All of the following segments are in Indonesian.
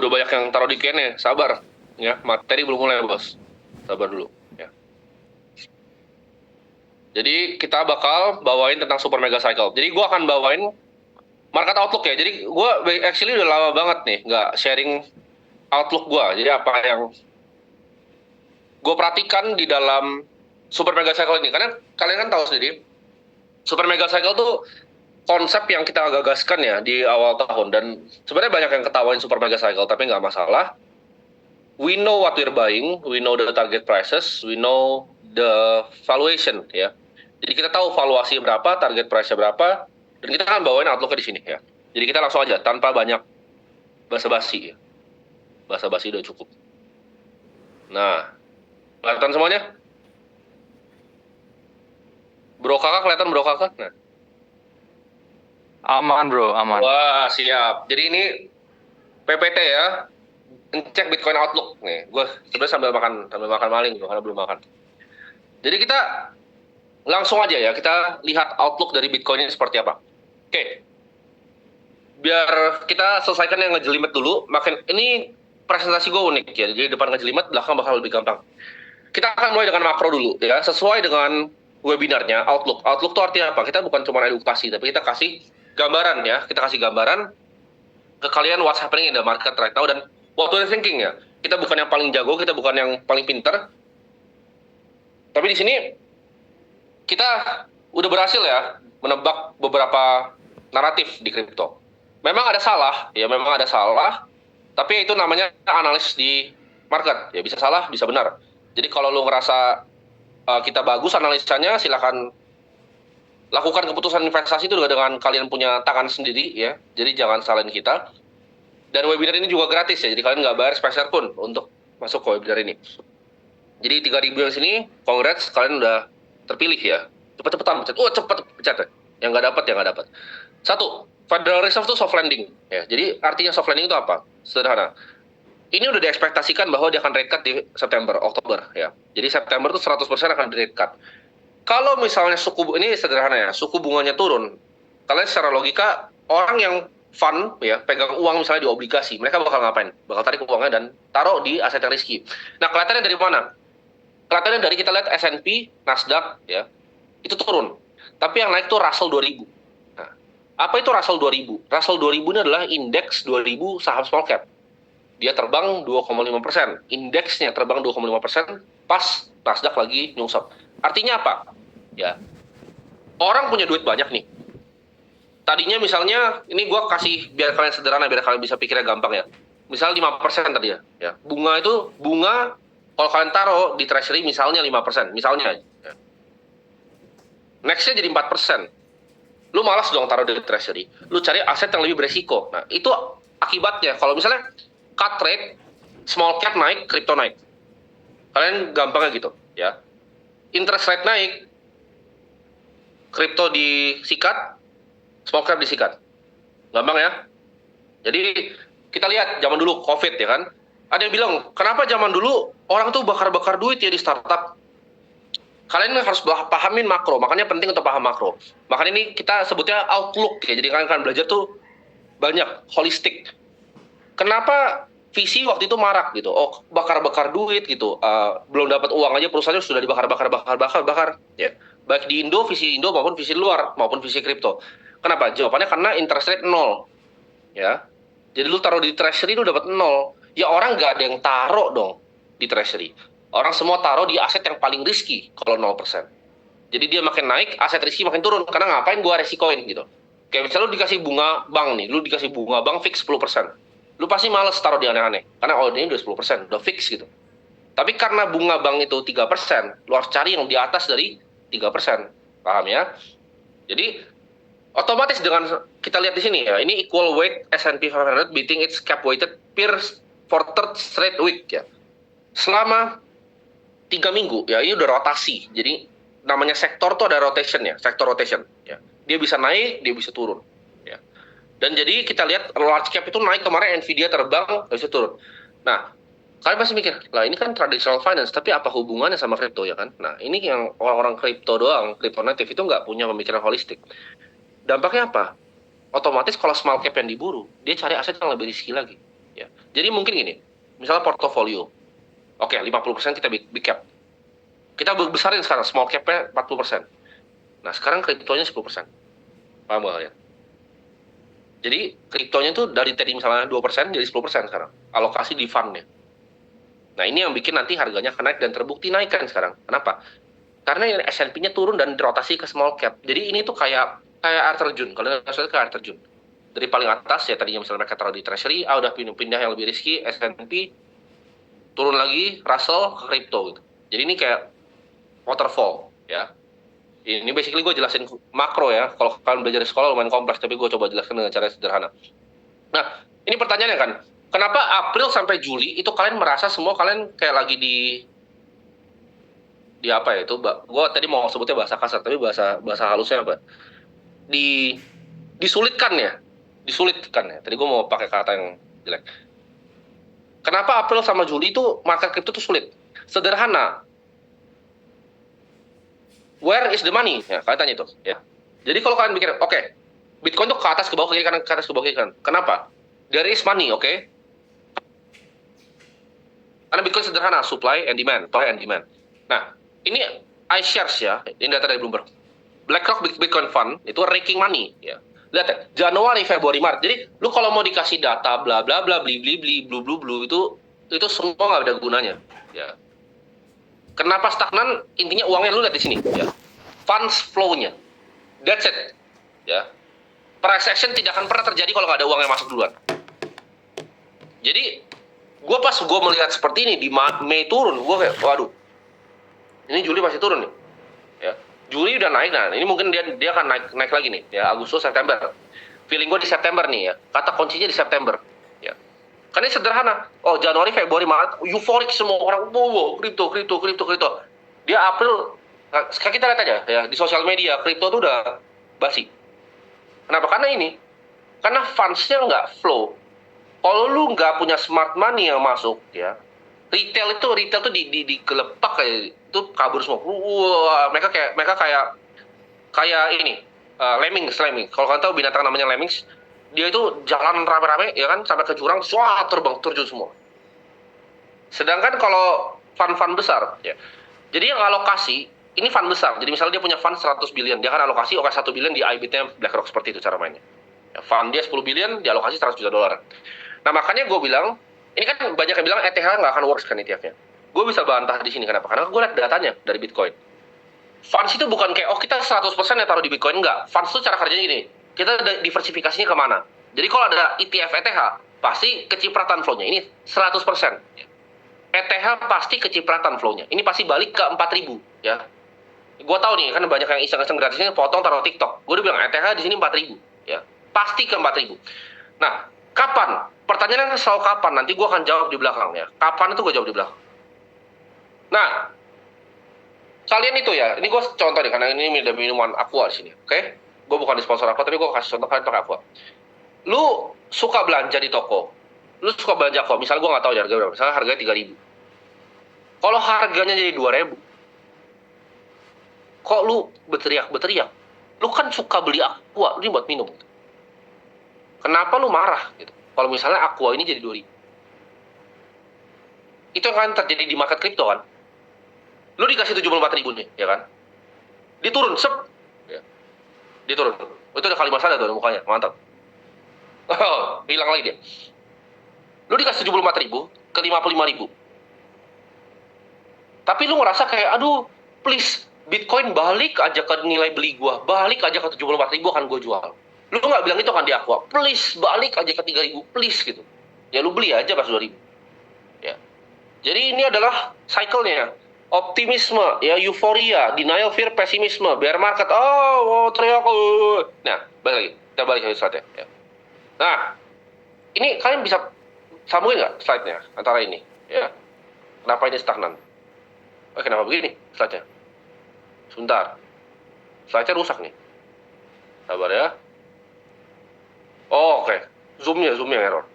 udah banyak yang taruh di kene, sabar. Ya, materi belum mulai, Bos. Sabar dulu. Ya. Jadi kita bakal bawain tentang super mega cycle. Jadi gue akan bawain market outlook ya. Jadi gue actually udah lama banget nih nggak sharing outlook gue. Jadi apa yang gue perhatikan di dalam super mega cycle ini. Karena kalian kan tahu sendiri, super mega cycle tuh konsep yang kita gagaskan ya di awal tahun. Dan sebenarnya banyak yang ketawain super mega cycle, tapi nggak masalah. We know what we're buying, we know the target prices, we know the valuation ya. Jadi kita tahu valuasi berapa, target price-nya berapa, dan kita akan bawain outlook-nya di sini ya. Jadi kita langsung aja tanpa banyak basa-basi ya. Basa-basi udah cukup. Nah, kelihatan semuanya? Bro kakak kelihatan bro kakak? Nah. Aman bro, aman. Wah, siap. Jadi ini PPT ya. Cek Bitcoin Outlook nih. Gue sebenarnya sambil makan maling karena belum makan. Jadi kita langsung aja ya, kita lihat outlook dari Bitcoin ini seperti apa. Oke. Biar kita selesaikan yang ngejelimet dulu. Makin ini presentasi gue unik ya. Jadi depan ngejelimet, belakang bakal lebih gampang. Kita akan mulai dengan makro dulu ya, sesuai dengan webinarnya outlook. Outlook itu artinya apa? Kita bukan cuma edukasi, tapi kita kasih gambaran ya. Kita kasih gambaran ke kalian what's happening in the market right now dan what we're thinking ya. Kita bukan yang paling jago, kita bukan yang paling pinter. Tapi di sini kita udah berhasil ya menebak beberapa naratif di kripto. Memang ada salah, ya memang ada salah. Tapi itu namanya analis di market. Ya bisa salah, bisa benar. Jadi kalau lu ngerasa kita bagus analisanya, silakan lakukan keputusan investasi itu juga dengan kalian punya tangan sendiri ya. Jadi jangan salahin kita. Dan webinar ini juga gratis ya, jadi kalian nggak bayar sepeser pun untuk masuk ke webinar ini. Jadi 3.000 yang sini, congrats, kalian udah terpilih ya. Cepet-cepetan pencet. Oh cepet pencet. Yang nggak dapat, yang nggak dapat. Satu, Federal Reserve itu soft landing. Ya, jadi artinya soft landing itu apa? Sederhana. Ini udah diekspektasikan bahwa dia akan rate cut di September, Oktober ya. Jadi September itu 100% akan di rate cut. Kalau misalnya ini sederhana ya, suku bunganya turun, kalian secara logika orang yang fund ya pegang uang misalnya di obligasi, mereka bakal ngapain? Bakal tarik uangnya dan taruh di aset yang riski. Nah, kelihatannya dari mana? Kelihatannya dari kita lihat S&P, Nasdaq ya, itu turun. Tapi yang naik tuh Russell 2000. Nah, apa itu Russell 2000? Russell 2000 ini adalah indeks 2000 saham small cap. Dia terbang 2,5%. Indeksnya terbang 2,5% pas Nasdaq lagi nyungsep. Artinya apa? Ya, orang punya duit banyak nih. Tadinya misalnya, ini gue kasih biar kalian sederhana, biar kalian bisa pikirnya gampang ya. Misal 5% tadi ya. Bunga itu, kalau kalian taruh di treasury misalnya 5%. Misalnya. Ya. Next-nya jadi 4%. Lu malas dong taruh di treasury. Lu cari aset yang lebih beresiko. Nah, itu akibatnya. Kalau misalnya cut rate, small cap naik, crypto naik. Kalian gampangnya gitu. Ya. Interest rate naik, kripto disikat, small cap disikat. Gampang ya. Jadi kita lihat zaman dulu COVID ya kan. Ada yang bilang, kenapa zaman dulu orang tuh bakar-bakar duit ya di startup? Kalian harus pahamin makro, makanya penting untuk paham makro. Makanya ini kita sebutnya outlook ya. Jadi kalian akan belajar tuh banyak, holistik. Kenapa VC waktu itu marak gitu? Oh, bakar-bakar duit gitu. Belum dapat uang aja perusahaannya sudah dibakar. Ya. Baik di Indo, VC Indo maupun VC luar, maupun VC kripto. Kenapa? Jawabannya karena interest rate 0. Ya. Jadi lu taruh di treasury lu dapat 0. Ya orang nggak ada yang taruh dong di treasury. Orang semua taruh di aset yang paling risky kalau 0%. Jadi dia makin naik, aset risky makin turun. Karena ngapain gua resikoin gitu. Kayak misalnya lu dikasih bunga bank nih, lu dikasih bunga bank fix 10%. Lu pasti males taruh di aneh-aneh. Karena ini udah 10%, udah fix gitu. Tapi karena bunga bank itu 3%, lu harus cari yang di atas dari 3%. Paham ya? Jadi otomatis dengan kita lihat di sini ya, ini equal weight S&P 500 beating its cap weighted peers for third straight week ya. Selama 3 minggu ya, ini udah rotasi. Jadi namanya sektor tuh ada rotation ya, sektor rotation ya. Dia bisa naik, dia bisa turun ya. Dan jadi kita lihat large cap itu naik kemarin, Nvidia terbang, bisa turun. Nah, kalian pasti mikir, lah ini kan traditional finance, tapi apa hubungannya sama kripto ya kan? Nah, ini yang orang-orang kripto doang, kripto native itu nggak punya pemikiran holistik. Dampaknya apa? Otomatis kalau small cap yang diburu, dia cari aset yang lebih risky lagi. Ya. Jadi mungkin gini, misalnya portofolio. Oke, 50% kita big cap. Kita besarin sekarang, small cap-nya 40%. Nah, sekarang kriptonya 10%. Paham gak ya? Jadi, kriptonya tuh dari tadi misalnya 2% jadi 10% sekarang. Alokasi di fund-nya. Nah, ini yang bikin nanti harganya akan naik dan terbukti naik kan sekarang. Kenapa? Karena S&P-nya turun dan dirotasi ke small cap. Jadi ini tuh kayak air terjun. Kalau nggak kayak air terjun. Dari paling atas ya tadinya misalnya mereka taruh di treasury, udah pindah yang lebih risky, S&P, turun lagi, Russell ke crypto gitu. Jadi ini kayak waterfall ya. Ini basically gue jelasin makro ya. Kalau kalian belajar di sekolah lumayan kompleks, tapi gue coba jelaskan dengan cara sederhana. Nah, ini pertanyaannya kan, kenapa April sampai Juli itu kalian merasa semua kalian kayak lagi di apa ya itu? Gue tadi mau sebutnya bahasa kasar, tapi bahasa halusnya apa? Di disulitkan ya, disulitkan ya. Tadi gue mau pakai kata yang jelek. Kenapa April sama Juli itu market crypto itu sulit? Sederhana. Where is the money? Ya, kalian tanya itu. Ya. Jadi kalau kalian pikir, oke, Bitcoin tuh ke atas, ke bawah, ke kiri kanan, ke atas, ke bawah, ke kiri kanan. Kenapa? There is money, oke? Karena Bitcoin sederhana, supply and demand, supply and demand. Nah, ini iShares ya, ini data dari Bloomberg. BlackRock Bitcoin Fund itu raking money, ya. Lihat ya, Januari, Februari, Maret. Jadi, lu kalau mau dikasih data, bla bla bla, beli beli beli, blue blue blue, itu semua nggak ada gunanya, ya. Kenapa stagnan? Intinya uangnya lu lihat di sini, ya. Funds flow-nya. That's it. Ya. Price action tidak akan pernah terjadi kalau nggak ada uang yang masuk duluan. Jadi, pas gue melihat seperti ini, di Mei turun, gue kayak, waduh, ini Juli pasti turun nih. Ya. Juli udah naik, nah ini mungkin dia akan naik lagi nih, ya, Agustus, September. Feeling gue di September nih ya, kata kuncinya di September. Ya. Karena ini sederhana, oh Januari, Februari, Maret, euforik semua orang, wow, kripto. Dia April, sekarang kita lihat aja ya, di sosial media, kripto tuh udah basi. Kenapa? Karena funds-nya nggak flow. Kalau lu nggak punya smart money yang masuk, ya, retail tuh digelepak kayak itu kabur semua. Mereka kayak ini, lemmings. Kalau kalian tahu binatang namanya lemmings, dia itu jalan rame-rame, ya kan, sampai ke jurang, terjun semua. Sedangkan kalau fund besar, ya, jadi yang alokasi ini fund besar. Jadi misalnya dia punya fund 100 billion, dia akan alokasi 1 billion di IBIT-nya BlackRock, seperti itu cara mainnya. Ya, fund dia 10 billion, dialokasi 100 juta dolar. Nah, makanya gue bilang, ini kan banyak yang bilang ETH nggak akan works kan ETF-nya. Gue bisa bantah di sini, kenapa? Karena gue lihat datanya dari Bitcoin. Funds itu bukan kayak, oh kita 100% ya taruh di Bitcoin, enggak. Funds itu cara kerjanya gini, kita diversifikasinya kemana. Jadi kalau ada ETF ETH, pasti kecipratan flow-nya. Ini 100%. ETH pasti kecipratan flow-nya. Ini pasti balik ke 4.000, ya. Gue tahu nih, kan banyak yang iseng-iseng gratisnya potong taruh TikTok. Gue udah bilang ETH di sini 4.000, ya. Pasti ke 4.000. Nah, kapan? Pertanyaannya selalu kapan? Nanti gue akan jawab di belakang ya. Kapan itu gue jawab di belakang. Nah, kalian itu ya, ini gue contoh nih, karena ini ada minuman Aqua di sini, oke? Gue bukan di sponsor Aqua, tapi gue kasih contoh kalian pakai Aqua. Lu suka belanja di toko, lu suka belanja kok, misalnya gue nggak tahu ya harga berapa, misalnya harganya 3.000. Kalau harganya jadi 2.000, kok lu berteriak? Lu kan suka beli Aqua, ini buat minum. Kenapa lu marah gitu? Kalau misalnya Aqua ini jadi 2.000. Itu yang kan terjadi di market kripto kan? Lu dikasih 74.000 nih, ya kan? Dia turun, ya. Dia turun. Itu ada kalimat salah tuh mukanya, mantap. Oh, hilang lagi dia. Lu dikasih 74.000 ke 55.000. Tapi lu ngerasa kayak, aduh, please, Bitcoin balik aja ke nilai beli gua. Balik aja ke 74.000 akan gua jual. Lu nggak bilang itu kan di Aqua. Please, balik aja ke 3.000. Please, gitu. Ya lu beli aja pas 2.000. Ya. Jadi ini adalah cycle-nya. Optimisme, ya, euforia, denial, fear, pesimisme, bear market, teriak. Nah, kita balik ke slide-nya. Ya. Nah, ini kalian bisa sambungin nggak slide-nya antara ini? Ya. Kenapa ini stagnan? Kenapa begini slide-nya? Sebentar. Slide-nya rusak nih. Sabar ya. Oh, oke. Zoom-nya error.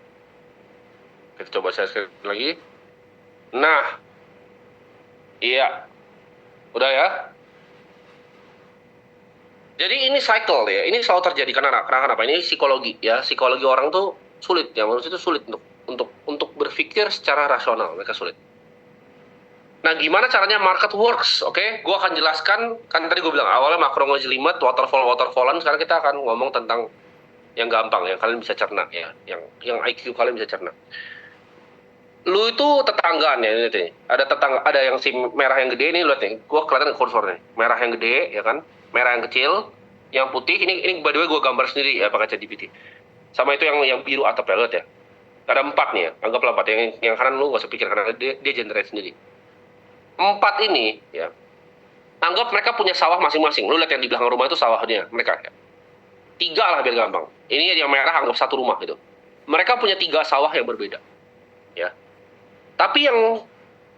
Kita coba share sekali lagi. Nah. Iya. Udah ya. Jadi ini cycle ya. Ini selalu terjadi karena kenapa? Ini psikologi ya. Psikologi orang tuh sulit ya. Menurut itu sulit untuk berpikir secara rasional, mereka sulit. Nah, gimana caranya market works? Oke, gue akan jelaskan, kan tadi gue bilang awalnya makro ngejelimet, waterfallan, sekarang kita akan ngomong tentang yang gampang, yang kalian bisa cerna, ya, yang IQ kalian bisa cerna. Lu itu tetanggaan ya, ini ada tetangga, ada yang si merah yang gede nih, lihat nih, gue kelihatan kursornya, merah yang gede, ya kan, merah yang kecil, yang putih, ini by the way gue gambar sendiri ya pakai ChatGPT. Sama itu yang biru atap ya, lihat ya. Ada 4 nih ya, anggaplah 4. Yang kanan lu gak usah pikir karena dia generate sendiri. 4 ini ya, anggap mereka punya sawah masing-masing. Lu lihat yang di belakang rumah itu sawahnya mereka ya. 3 lah biar gampang. Ini yang merah anggap 1 rumah gitu. Mereka punya 3 sawah yang berbeda. Ya. Tapi yang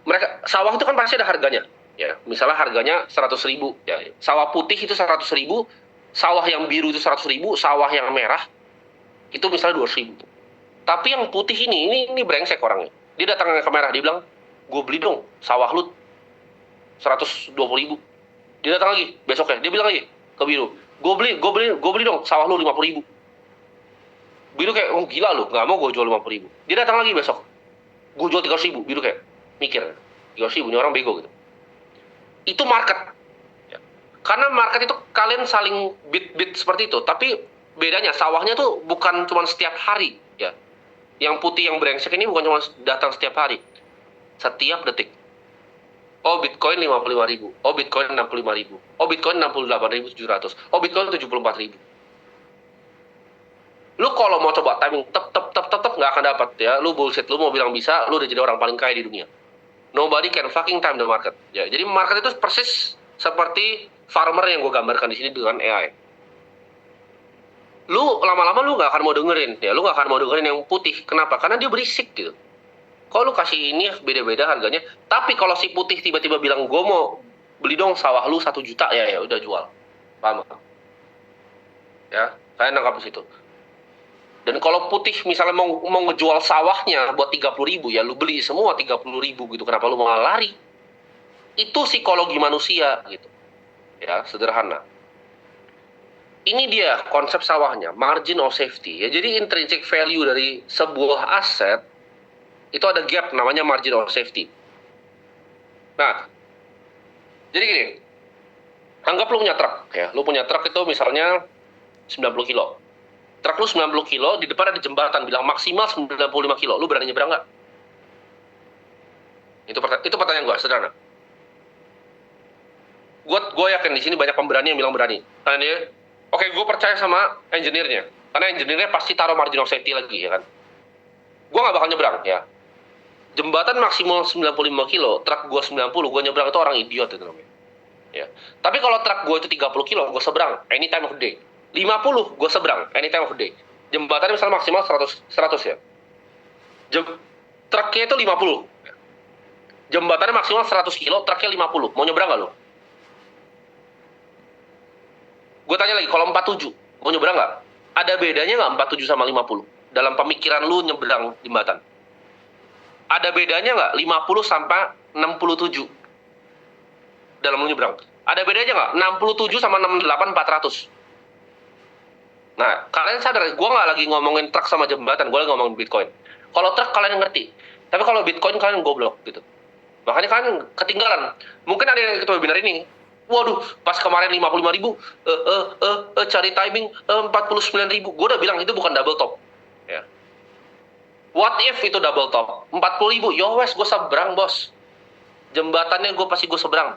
mereka sawah itu kan pasti ada harganya. Ya, misalnya harganya 100.000 ya. Sawah putih itu 100.000, sawah yang biru itu 100.000, sawah yang merah itu misalnya 200.000. Tapi yang putih ini brengsek orangnya. Dia datang ke merah, dia bilang, gue beli dong sawah lu 120.000. Dia datang lagi besoknya, dia bilang lagi ke biru, gue beli dong sawah lu 50.000. Biru kayak, oh gila lu, nggak mau gue jual 50.000. Dia datang lagi besok, gue jual 300.000. Biru kayak mikir, 300.000 ini orang bego gitu. Itu market ya. Karena market itu kalian saling bid seperti itu, tapi bedanya sawahnya tuh bukan cuma setiap hari ya. Yang putih yang brengsek ini bukan cuma datang setiap hari, setiap detik. Oh, Bitcoin 55.000. Oh, Bitcoin 65.000. Oh, Bitcoin 68.700. Oh, Bitcoin 74.000. Lu kalau mau coba timing tetep nggak akan dapat ya. Lu bullshit, lu mau bilang bisa, lu udah jadi orang paling kaya di dunia. Nobody can fucking time the market. Ya, jadi market itu persis seperti farmer yang gue gambarkan di sini dengan AI. Lu lama-lama lu nggak akan mau dengerin ya, lu nggak akan mau dengerin yang putih. Kenapa? Karena dia berisik gitu. Kalau lu kasih ini beda-beda harganya, tapi kalau si putih tiba-tiba bilang gue mau beli dong sawah lu 1 juta ya udah jual, paham? Ya, kalian nangkap di situ. Dan kalau putih misalnya mau ngejual sawahnya buat 30.000 ya lu beli semua 30.000 gitu. Kenapa lu malah lari? Itu psikologi manusia gitu. Ya, sederhana. Ini dia konsep sawahnya, margin of safety. Ya, jadi intrinsic value dari sebuah aset itu ada gap namanya margin of safety. Nah, jadi gini, anggap lu punya truk ya, lu punya truk itu misalnya 90 kilo. Truk lu 90 kilo, di depan ada jembatan bilang maksimal 95 kilo. Lu berani nyebrang nggak? Itu pertanyaan gue, sederhana. Gue yakin di sini banyak pemberani yang bilang berani. Karena dia, oke, gue percaya sama engineer-nya. Karena engineer-nya pasti taruh margin of safety lagi, ya kan? Gue nggak bakal nyebrang, ya. Jembatan maksimal 95 kilo, truk gue 90, gue nyebrang itu orang idiot itu namanya. Ya. Tapi kalau truk gue itu 30 kilo, gue seberang anytime of the day. 50 gue seberang anytime of the day. Jembatannya misalnya maksimal 100 ya. Truknya itu 50. Jembatannya maksimal 100 kilo, truknya 50. Mau nyebrang nggak lo? Gue tanya lagi, kalau 47, mau nyebrang nggak? Ada bedanya nggak 47 sama 50? Dalam pemikiran lu nyebrang jembatan. Ada bedanya nggak 50 sampai 67? Dalam lu nyebrang. Ada bedanya nggak 67 sama 68 400? Nah, kalian sadar, gue nggak lagi ngomongin truk sama jembatan, gue lagi ngomongin Bitcoin. Kalau truk kalian ngerti, tapi kalau Bitcoin kalian goblok gitu. Makanya kalian ketinggalan. Mungkin ada yang ikut webinar ini, waduh, pas kemarin 55.000, cari timing 49.000. Gue udah bilang itu bukan double top. Ya. What if itu double top? 40.000, yo wes gue seberang bos. Jembatannya pasti gue seberang.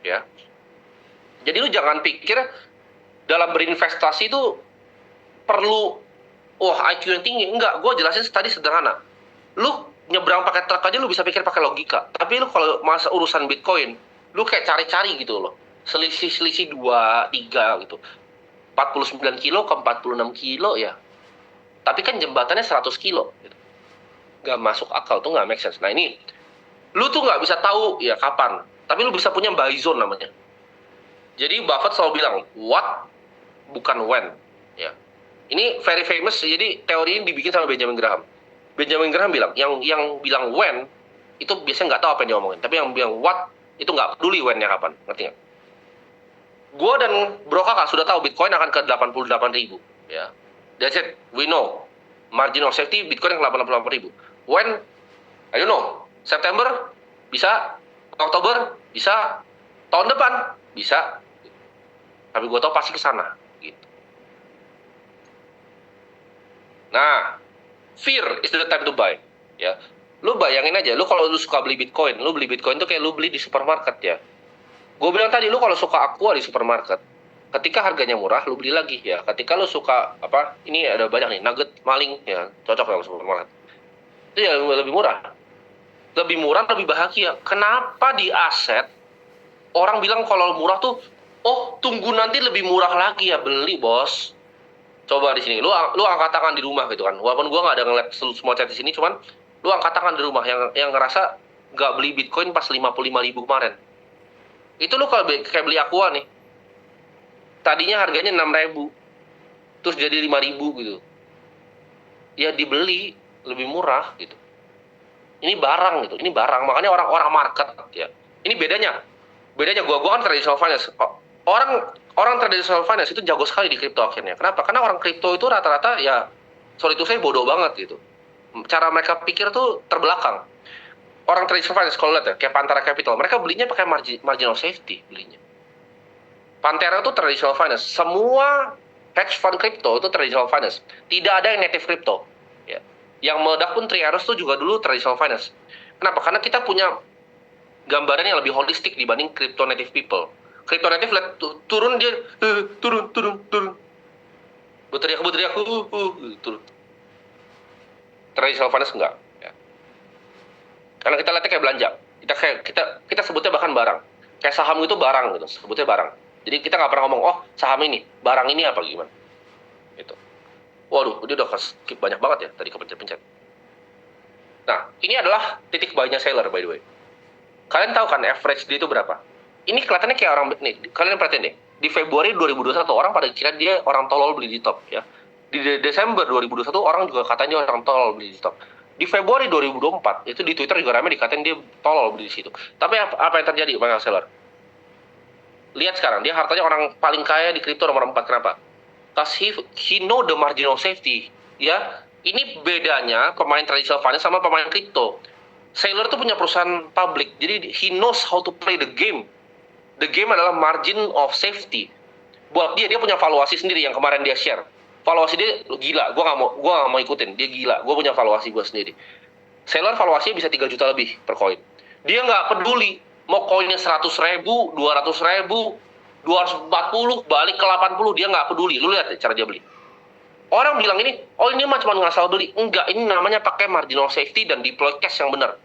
Ya. Jadi lu jangan pikir dalam berinvestasi itu perlu IQ yang tinggi. Enggak, gue jelasin tadi sederhana. Lu nyebrang pakai truk aja lu bisa pikir pakai logika. Tapi lu kalau masa urusan Bitcoin, lu kayak cari-cari gitu loh. Selisih 2, 3 gitu. 49 kilo ke 46 kilo ya. Tapi kan jembatannya 100 kilo. Gitu. Gak masuk akal tuh, gak make sense. Nah ini, lu tuh gak bisa tahu ya kapan. Tapi lu bisa punya buy zone namanya. Jadi Buffett selalu bilang, what bukan when. Ya. Ini very famous, jadi teori ini dibikin sama Benjamin Graham. Benjamin Graham bilang, yang bilang when, itu biasanya nggak tahu apa yang dia omongin. Tapi yang bilang what, itu nggak peduli when-nya kapan. Ngerti nggak? Gue dan Bro Kakak sudah tahu Bitcoin akan ke 88.000. Ya. That's it, we know. Margin of safety Bitcoin ke 88.000. When? I don't know. September? Bisa. Oktober? Bisa. Tahun depan? Bisa. Tapi gue tau pasti ke sana. Gitu. Nah, fear is the time to buy. Ya, lu bayangin aja, lu kalau lu suka beli Bitcoin, lu beli Bitcoin tuh kayak lu beli di supermarket ya. Gue bilang tadi, lu kalau suka aqua di supermarket, ketika harganya murah, lu beli lagi ya. Ketika lu suka apa? Ini ada banyak nih, nugget, maling ya, cocok dalam supermarket. Itu ya lebih murah. Lebih murah, lebih bahagia. Kenapa di aset orang bilang kalau murah tuh, oh tunggu nanti lebih murah lagi ya, beli bos. Coba di sini, lu angkat tangan di rumah gitu kan. Walaupun gua nggak ada ngeliat semua chat di sini, cuman lu angkat tangan di rumah yang ngerasa nggak beli Bitcoin pas 55.000 kemarin. Itu lu kalau kayak beli Aqua nih, tadinya harganya 6.000, terus jadi 5.000 gitu. Ya dibeli lebih murah gitu. Ini barang gitu, ini barang. Makanya orang-orang market ya. Ini bedanya gua kan traditional finance. Orang traditional finance itu jago sekali di kripto akhirnya. Kenapa? Karena orang kripto itu rata-rata ya, sorry itu saya bodoh banget gitu. Cara mereka pikir tuh terbelakang. Orang traditional finance kalau lihat ya, kayak Pantera Capital, mereka belinya pakai margin of safety belinya. Pantera itu traditional finance. Semua hedge fund kripto itu traditional finance. Tidak ada yang native kripto. Ya. Yang meledak pun Triaros itu juga dulu traditional finance. Kenapa? Karena kita punya gambaran yang lebih holistik dibanding crypto native people. Crypto native lihat turun dia turun. Berteriak turun. Traditional finance enggak. Ya. Karena kita lihatnya kayak belanja. Kita sebutnya bahkan barang. Kayak saham itu barang gitu, sebutnya barang. Jadi kita nggak pernah ngomong, oh saham ini, barang ini apa gimana. Gitu. Waduh, dia udah skip banyak banget ya tadi kepencet-pencet. Nah, ini adalah titik buy-nya seller by the way. Kalian tahu kan average dia itu berapa? Ini kelihatannya kayak orang, nih, kalian perhatiin deh. Di Februari 2021 orang pada kira dia orang tolol beli di top ya. Di Desember 2021 orang juga katanya orang tolol beli di top. Di Februari 2024 itu di Twitter juga ramai dikatain dia tolol beli di situ. Tapi apa yang terjadi bang seller? Lihat sekarang, dia hartanya orang paling kaya di kripto nomor 4. Kenapa? Because he know the margin of safety. Ya, ini bedanya pemain traditional finance sama pemain kripto. Sailor tuh punya perusahaan publik, jadi he knows how to play the game. The game adalah margin of safety. Buat dia punya valuasi sendiri yang kemarin dia share. Valuasi dia gila, gue nggak mau ikutin. Dia gila, gue punya valuasi gue sendiri. Sailor valuasinya bisa 3 juta lebih per koin. Dia nggak peduli mau koinnya 100.000, 200.000, 240, balik ke 80, dia nggak peduli. Lu lihat deh cara dia beli. Orang bilang ini, oh ini mah cuma ngasal beli. Enggak, ini namanya pakai margin of safety dan deploy cash yang benar.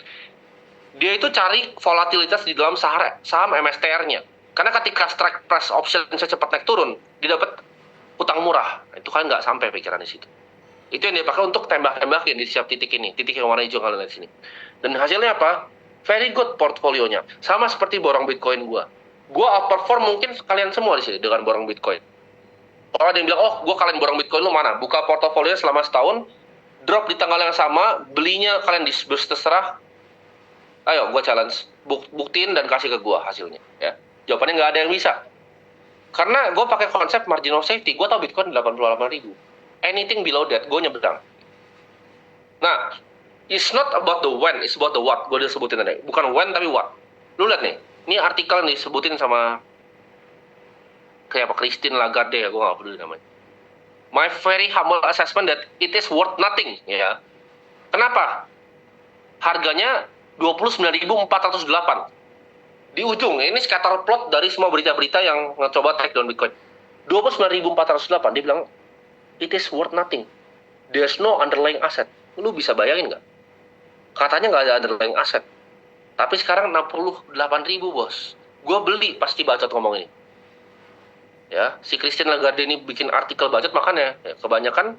Dia itu cari volatilitas di dalam saham MSTR-nya. Karena ketika strike price option secepat naik turun, dia dapat utang murah. Itu kan nggak sampai pikiran di situ. Itu yang dia pakai untuk tembak-tembakin di setiap titik ini. Titik yang warna hijau kalian lihat sini. Dan hasilnya apa? Very good portfolionya. Sama seperti borong Bitcoin gua. Gua outperform mungkin kalian semua di sini dengan borong Bitcoin. Kalau ada yang bilang, oh gue kalian borong Bitcoin lu mana? Buka portofolio selama setahun, drop di tanggal yang sama, belinya kalian terserah. Ayo, gue challenge. Buktiin dan kasih ke gue hasilnya. Ya. Jawabannya nggak ada yang bisa. Karena gue pakai konsep margin of safety. Gue tau Bitcoin 88.000. Anything below that, gue nyebrang. Nah, it's not about the when, it's about the what. Gue udah sebutin tadi. Bukan when, tapi what. Lu lihat nih, ini artikel nih disebutin sama kayak apa, Christine Lagarde ya, gue gak peduli namanya. My very humble assessment that it is worth nothing, ya. Kenapa? Harganya 29.408. Di ujung, ini scatter plot dari semua berita-berita yang ngecoba take down Bitcoin. 29.408, dia bilang, it is worth nothing. There's no underlying asset. Lu bisa bayangin nggak? Katanya nggak ada underlying asset. Tapi sekarang 68.000, bos. Gue beli, pasti bacot ngomong ini. Ya, si Christine Lagarde ini bikin artikel budget, makanya ya, kebanyakan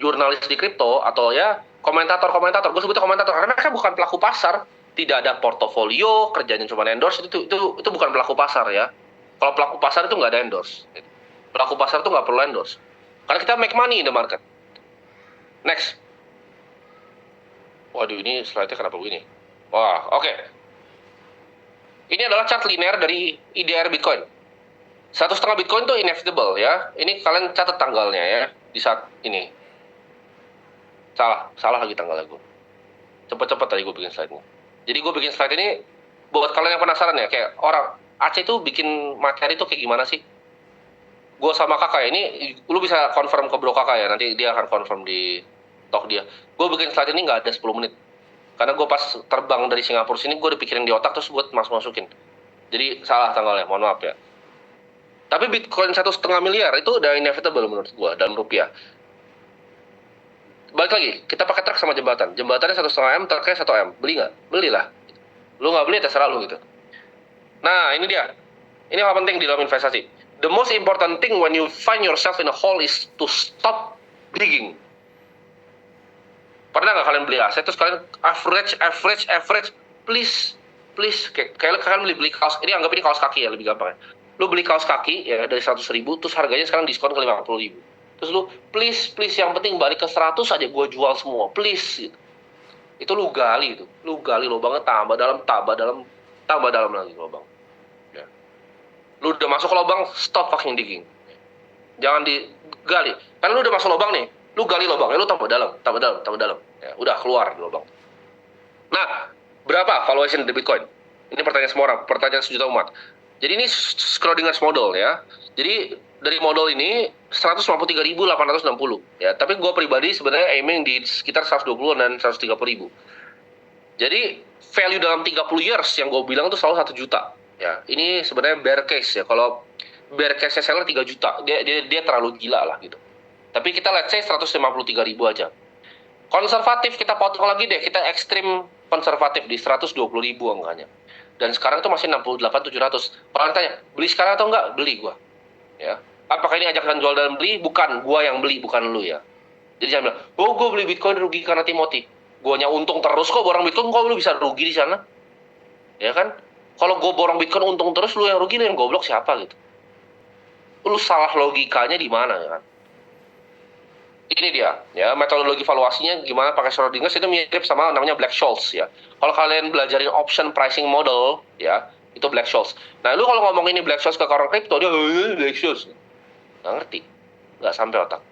jurnalis di kripto atau ya komentator, gue sebutnya komentator karena mereka bukan pelaku pasar, tidak ada portofolio, kerjanya cuma endorse, itu bukan pelaku pasar ya. Kalau pelaku pasar itu nggak ada endorse. Pelaku pasar itu nggak perlu endorse, karena kita make money in the market. Next. Waduh, ini slide-nya kenapa begini? Wah, oke. Ini adalah chart linear dari IDR Bitcoin. 1,5 Bitcoin tuh inevitable ya. Ini kalian catat tanggalnya ya. Di saat ini. Salah lagi tanggalnya gue. tadi gue bikin slide ini. Jadi gue bikin slide ini buat kalian yang penasaran ya, kayak orang Aceh tuh bikin materi tuh kayak gimana sih? Gue sama kakak ya, ini lu bisa confirm ke bro kakak ya, nanti dia akan confirm di talk dia. Gue bikin slide ini nggak ada 10 menit. Karena gue pas terbang dari Singapura sini, gue udah pikirin di otak terus buat masukin. Jadi salah tanggalnya, mohon maaf ya. Tapi Bitcoin 1,5 miliar itu udah inevitable menurut gue dalam rupiah. Balik lagi, kita pakai truk sama jembatan. Jembatannya 1,5 M, truknya 1 M. Beli nggak? Belilah. Lu nggak beli, terserah lu gitu. Nah, ini dia. Ini hal penting di dalam investasi. The most important thing when you find yourself in a hole is to stop digging. Pernah nggak kalian beli aset, terus kalian average, please. Kayak kalian beli kaos, ini anggap ini kaos kaki ya, lebih gampang ya. Lu beli kaos kaki ya dari 100.000, terus harganya sekarang diskon ke 50.000. Terus lu, please, yang penting balik ke 100 aja gue jual semua, please. Gitu. Itu lu gali lubangnya tambah dalam lagi lubang. Ya. Lu udah masuk ke lubang, stop fucking digging. Jangan digali. Karena lu udah masuk lubang nih, lu gali lubangnya, lu tambah dalam. Ya, udah keluar di lubang. Nah, berapa valuation di Bitcoin? Ini pertanyaan semua orang, pertanyaan sejuta umat. Jadi ini Schrodinger's model ya. Jadi dari model ini 153.860 ya. Tapi gue pribadi sebenarnya aiming di sekitar 120 dan 130.000. Jadi value dalam 30 years yang gue bilang itu selalu 1 juta. Ya, ini sebenarnya bear case ya. Kalau bear case-nya seller 3 juta, dia terlalu gila lah gitu. Tapi kita let's say 153.000 aja. Konservatif kita potong lagi deh, kita ekstrim konservatif di 120.000 angkanya. Dan sekarang itu masih 68.700. Orang tanya, beli sekarang atau enggak? Beli gua. Ya. Apakah ini ajakan jual dan beli? Bukan, gua yang beli, bukan lu ya. Jadi jangan bilang, "Oh, gua beli Bitcoin rugi karena Timothy." Guanya untung terus kok borong Bitcoin, kok lu bisa rugi di sana? Ya kan? Kalau gua borong Bitcoin untung terus, lu yang rugi, lu yang goblok siapa gitu. Lu salah logikanya di mana ya kan? Ini dia, ya metodologi valuasinya gimana pakai Schrodinger itu mirip sama namanya Black-Scholes ya. Kalau kalian belajarin option pricing model ya, itu Black-Scholes. Nah, lu kalau ngomong ini Black-Scholes ke orang kripto dia Black-Scholes. Nggak ngerti, nggak sampai otak.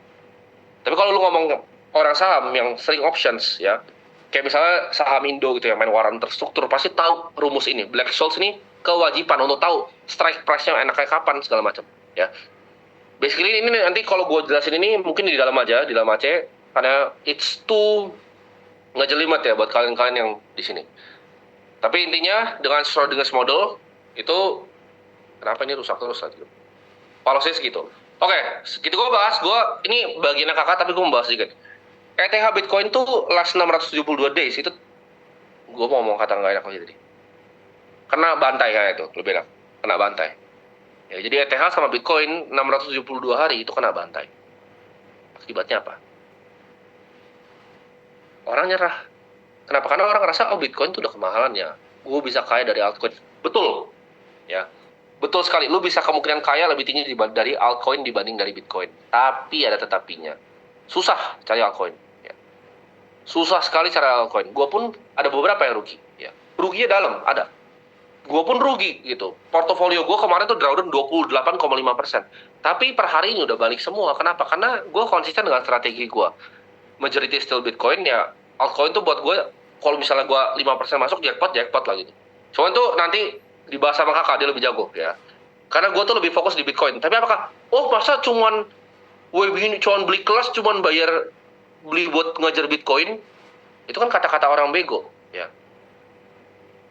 Tapi kalau lu ngomong orang saham yang sering options ya, kayak misalnya saham Indo gitu yang main waran terstruktur pasti tahu rumus ini. Black-Scholes ini kewajiban untuk tahu strike price-nya enaknya kapan segala macam ya. Basically ini nanti kalau gue jelasin ini mungkin di dalam Aceh, karena it's too ngejelimet ya buat kalian-kalian yang di sini. Tapi intinya dengan Schrodinger's model itu kenapa ini rusak terus tadi? Policy segitu. Oke, segitu gue bahas. Ini bagiannya kakak tapi gue mau bahas sedikit. ETH Bitcoin tuh last 672 days itu gue mau ngomong kata nggak enak aja tadi. Kena bantai kayak itu, lebih enak. Kena bantai. Ya, jadi ETH sama Bitcoin 672 hari itu kena bantai. Akibatnya apa? Orang nyerah. Kenapa? Karena orang ngerasa, oh Bitcoin itu udah kemahalan ya. Gue bisa kaya dari altcoin. Betul. Ya, betul sekali. Lu bisa kemungkinan kaya lebih tinggi dari altcoin dibanding dari Bitcoin. Tapi ada tetapinya. Susah cari altcoin. Ya. Susah sekali cari altcoin. Gue pun ada beberapa yang rugi. Ya. Ruginya dalam, ada. Gue pun rugi gitu. Portofolio gue kemarin tuh drawdown 28,5%. Tapi per hari ini udah balik semua. Kenapa? Karena gue konsisten dengan strategi gue. Majority still Bitcoin ya. Altcoin tuh buat gue, kalau misalnya gue 5% masuk, jackpot lah gitu. Cuman tuh nanti dibahas sama kakak, dia lebih jago ya. Karena gue tuh lebih fokus di Bitcoin. Tapi apakah, masa cuman beli kelas, cuman beli buat ngajar Bitcoin? Itu kan kata-kata orang bego ya.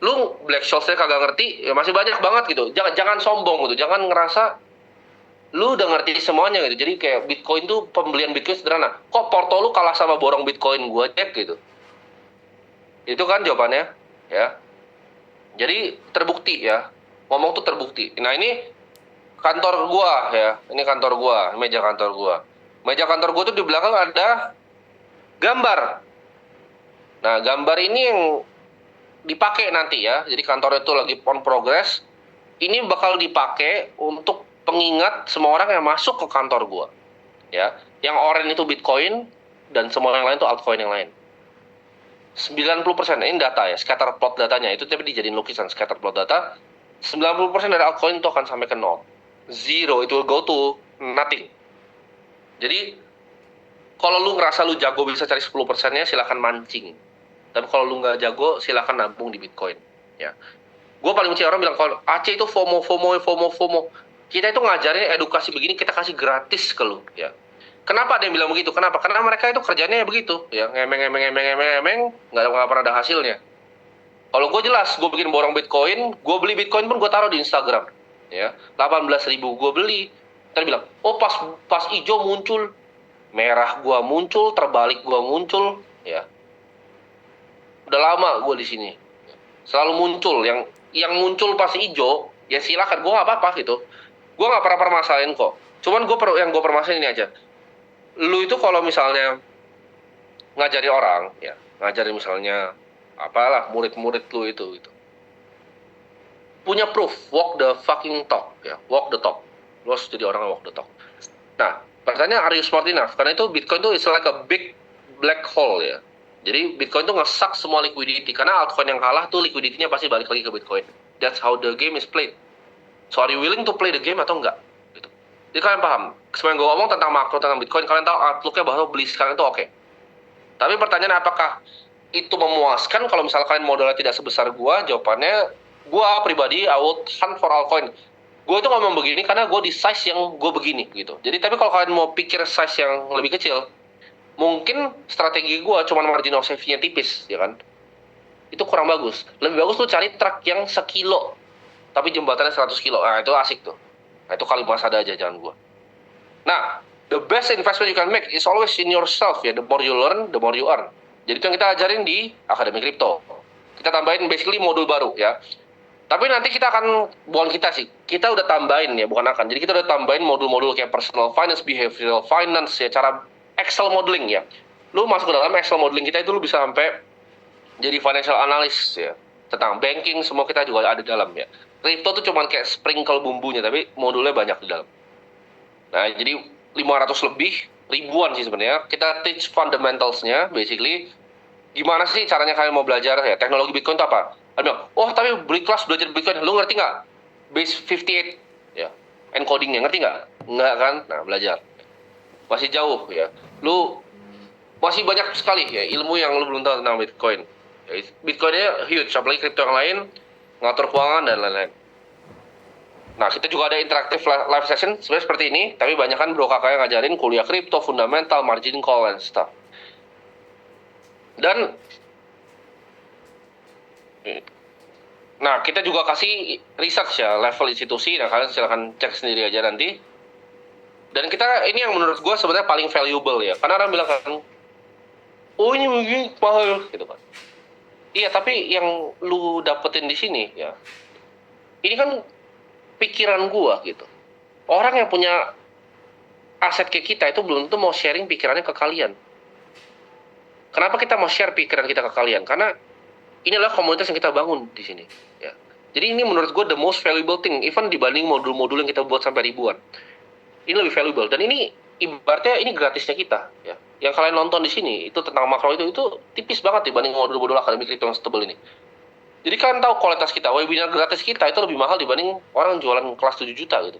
Lu Black-Scholes-nya kagak ngerti, ya masih banyak banget gitu. Jangan sombong gitu, jangan ngerasa lu udah ngerti semuanya gitu. Jadi kayak Bitcoin tuh, pembelian Bitcoin sederhana. Kok porto lu kalah sama borong Bitcoin gua, cek gitu. Itu kan jawabannya, ya. Jadi terbukti ya. Ngomong tuh terbukti. Nah, ini kantor gua ya. Ini kantor gua, meja kantor gua. Meja kantor gua tuh di belakang ada gambar. Nah, gambar ini yang dipakai nanti ya. Jadi kantor itu lagi on progress. Ini bakal dipakai untuk pengingat semua orang yang masuk ke kantor gua. Ya, yang oranye itu Bitcoin dan semua yang lain itu altcoin yang lain. 90% ini data ya, scatter plot datanya. Itu tapi dijadiin lukisan scatter plot data. 90% dari altcoin itu akan sampai ke nol. Zero, it will go to nothing. Jadi kalau lu ngerasa lu jago bisa cari 10%-nya, silakan mancing. Tapi kalau lu nggak jago, silakan nabung di Bitcoin. Ya. Gue paling benci orang bilang kalau Aceh itu FOMO, FOMO, FOMO, FOMO. Kita itu ngajarin edukasi begini, kita kasih gratis ke lu. Ya. Kenapa ada yang bilang begitu? Kenapa? Karena mereka itu kerjanya begitu. Ya, ngemeng, nggak pernah ada hasilnya. Kalau gue jelas, gue bikin borong Bitcoin, gue beli Bitcoin pun gue taruh di Instagram. Ya, 18.000 gue beli. Ntar bilang, oh pas hijau muncul, merah gue muncul, terbalik gue muncul. Ya, udah lama gue di sini. Selalu muncul, yang muncul pas hijau, ya silakan, gue nggak apa-apa gitu. Gue nggak pernah permasalahin kok. Cuman yang gue permasalahin ini aja. Lu itu kalau misalnya ngajari orang, ya ngajari misalnya apalah murid-murid lu itu gitu. Punya proof, walk the fucking talk, ya, walk the talk. Lu harus jadi orang yang walk the talk. Nah, pertanyaannya are you smart enough? Karena itu Bitcoin itu is like a big black hole ya. Jadi Bitcoin itu ngesak semua liquidity, karena altcoin yang kalah tuh liquidity-nya pasti balik lagi ke Bitcoin. That's how the game is played. So are you willing to play the game atau enggak? Gitu. Jadi kalian paham, sebenarnya gue ngomong tentang makro, tentang Bitcoin, kalian tahu outlook-nya bahwa beli sekarang itu oke. Tapi pertanyaan apakah itu memuaskan kalau misalnya kalian modalnya tidak sebesar gua? Jawabannya, gua pribadi I would hunt for altcoin. Gue itu ngomong begini karena gue di size yang gue begini gitu. Jadi tapi kalau kalian mau pikir size yang lebih kecil, mungkin strategi gue cuma margin of safety-nya tipis, ya kan? Itu kurang bagus. Lebih bagus tuh cari truk yang sekilo, tapi jembatannya 100 kilo. Nah itu asik tuh. Nah itu kali masada aja, jangan gue. Nah, the best investment you can make is always in yourself ya. The more you learn, the more you earn. Jadi itu yang kita ajarin di Akademi Kripto. Kita tambahin basically modul baru ya. Tapi nanti kita akan, bukan kita sih, kita udah tambahin ya, bukan akan. Jadi kita udah tambahin modul-modul kayak personal finance, behavioral finance ya, cara Excel modeling ya. Lu masuk ke dalam Excel modeling kita itu lu bisa sampai jadi financial analyst ya. Tentang banking semua kita juga ada di dalam ya. Kripto tuh cuman kayak sprinkle bumbunya, tapi modulnya banyak di dalam. Nah, jadi 500 lebih, ribuan sih sebenarnya. Kita teach fundamentals-nya, basically. Gimana sih caranya kalian mau belajar ya? Teknologi Bitcoin itu apa? Ada bilang, oh tapi beli kelas belajar Bitcoin, lu ngerti nggak? Base 58, ya. Encodingnya, ngerti nggak? Nggak kan? Nah, belajar. Masih jauh, ya. Lu masih banyak sekali ya ilmu yang lu belum tahu tentang Bitcoin. Ya, Bitcoinnya huge, apalagi kripto yang lain, ngatur keuangan dan lain-lain. Nah, kita juga ada interaktif live session sebenarnya seperti ini, tapi banyak kan bro kakak yang ngajarin kuliah kripto, fundamental, margin call, and stuff. Dan nah, kita juga kasih research ya, level institusi. Nah, kalian silakan cek sendiri aja nanti. Dan kita, ini yang menurut gue sebenarnya paling valuable ya. Karena orang bilang kan, oh ini mungkin mahal, gitu kan. Iya, tapi yang lu dapetin di sini ya, ini kan pikiran gue gitu. Orang yang punya aset ke kita itu belum tentu mau sharing pikirannya ke kalian. Kenapa kita mau share pikiran kita ke kalian? Karena ini adalah komunitas yang kita bangun di sini. Ya. Jadi ini menurut gue the most valuable thing, even dibanding modul-modul yang kita buat sampai ribuan. Ini lebih valuable. Dan ini ibaratnya ini gratisnya kita. Ya. Yang kalian nonton di sini itu tentang makro itu tipis banget dibanding modul-modul akademik kripto yang setebel ini. Jadi kalian tahu kualitas kita, webinar gratis kita itu lebih mahal dibanding orang jualan kelas 7 juta gitu.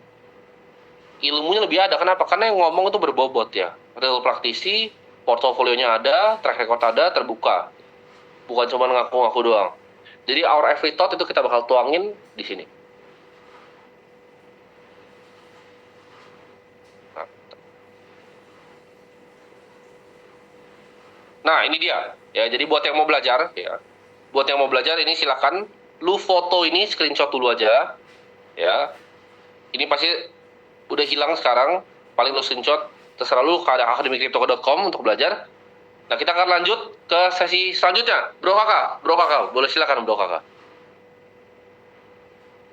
Ilmunya lebih ada. Kenapa? Karena yang ngomong itu berbobot ya. Real praktisi, portofolionya ada, track record ada, terbuka. Bukan cuma ngaku-ngaku doang. Jadi our every thought itu kita bakal tuangin di sini. Nah, ini dia. Ya, jadi buat yang mau belajar ya. Buat yang mau belajar ini silakan lu foto ini screenshot dulu aja. Ya. Ini pasti udah hilang sekarang. Paling lu screenshot, terserah lu ke akademikripto.com untuk belajar. Nah, kita akan lanjut ke sesi selanjutnya. Bro kakak, boleh silakan bro kakak.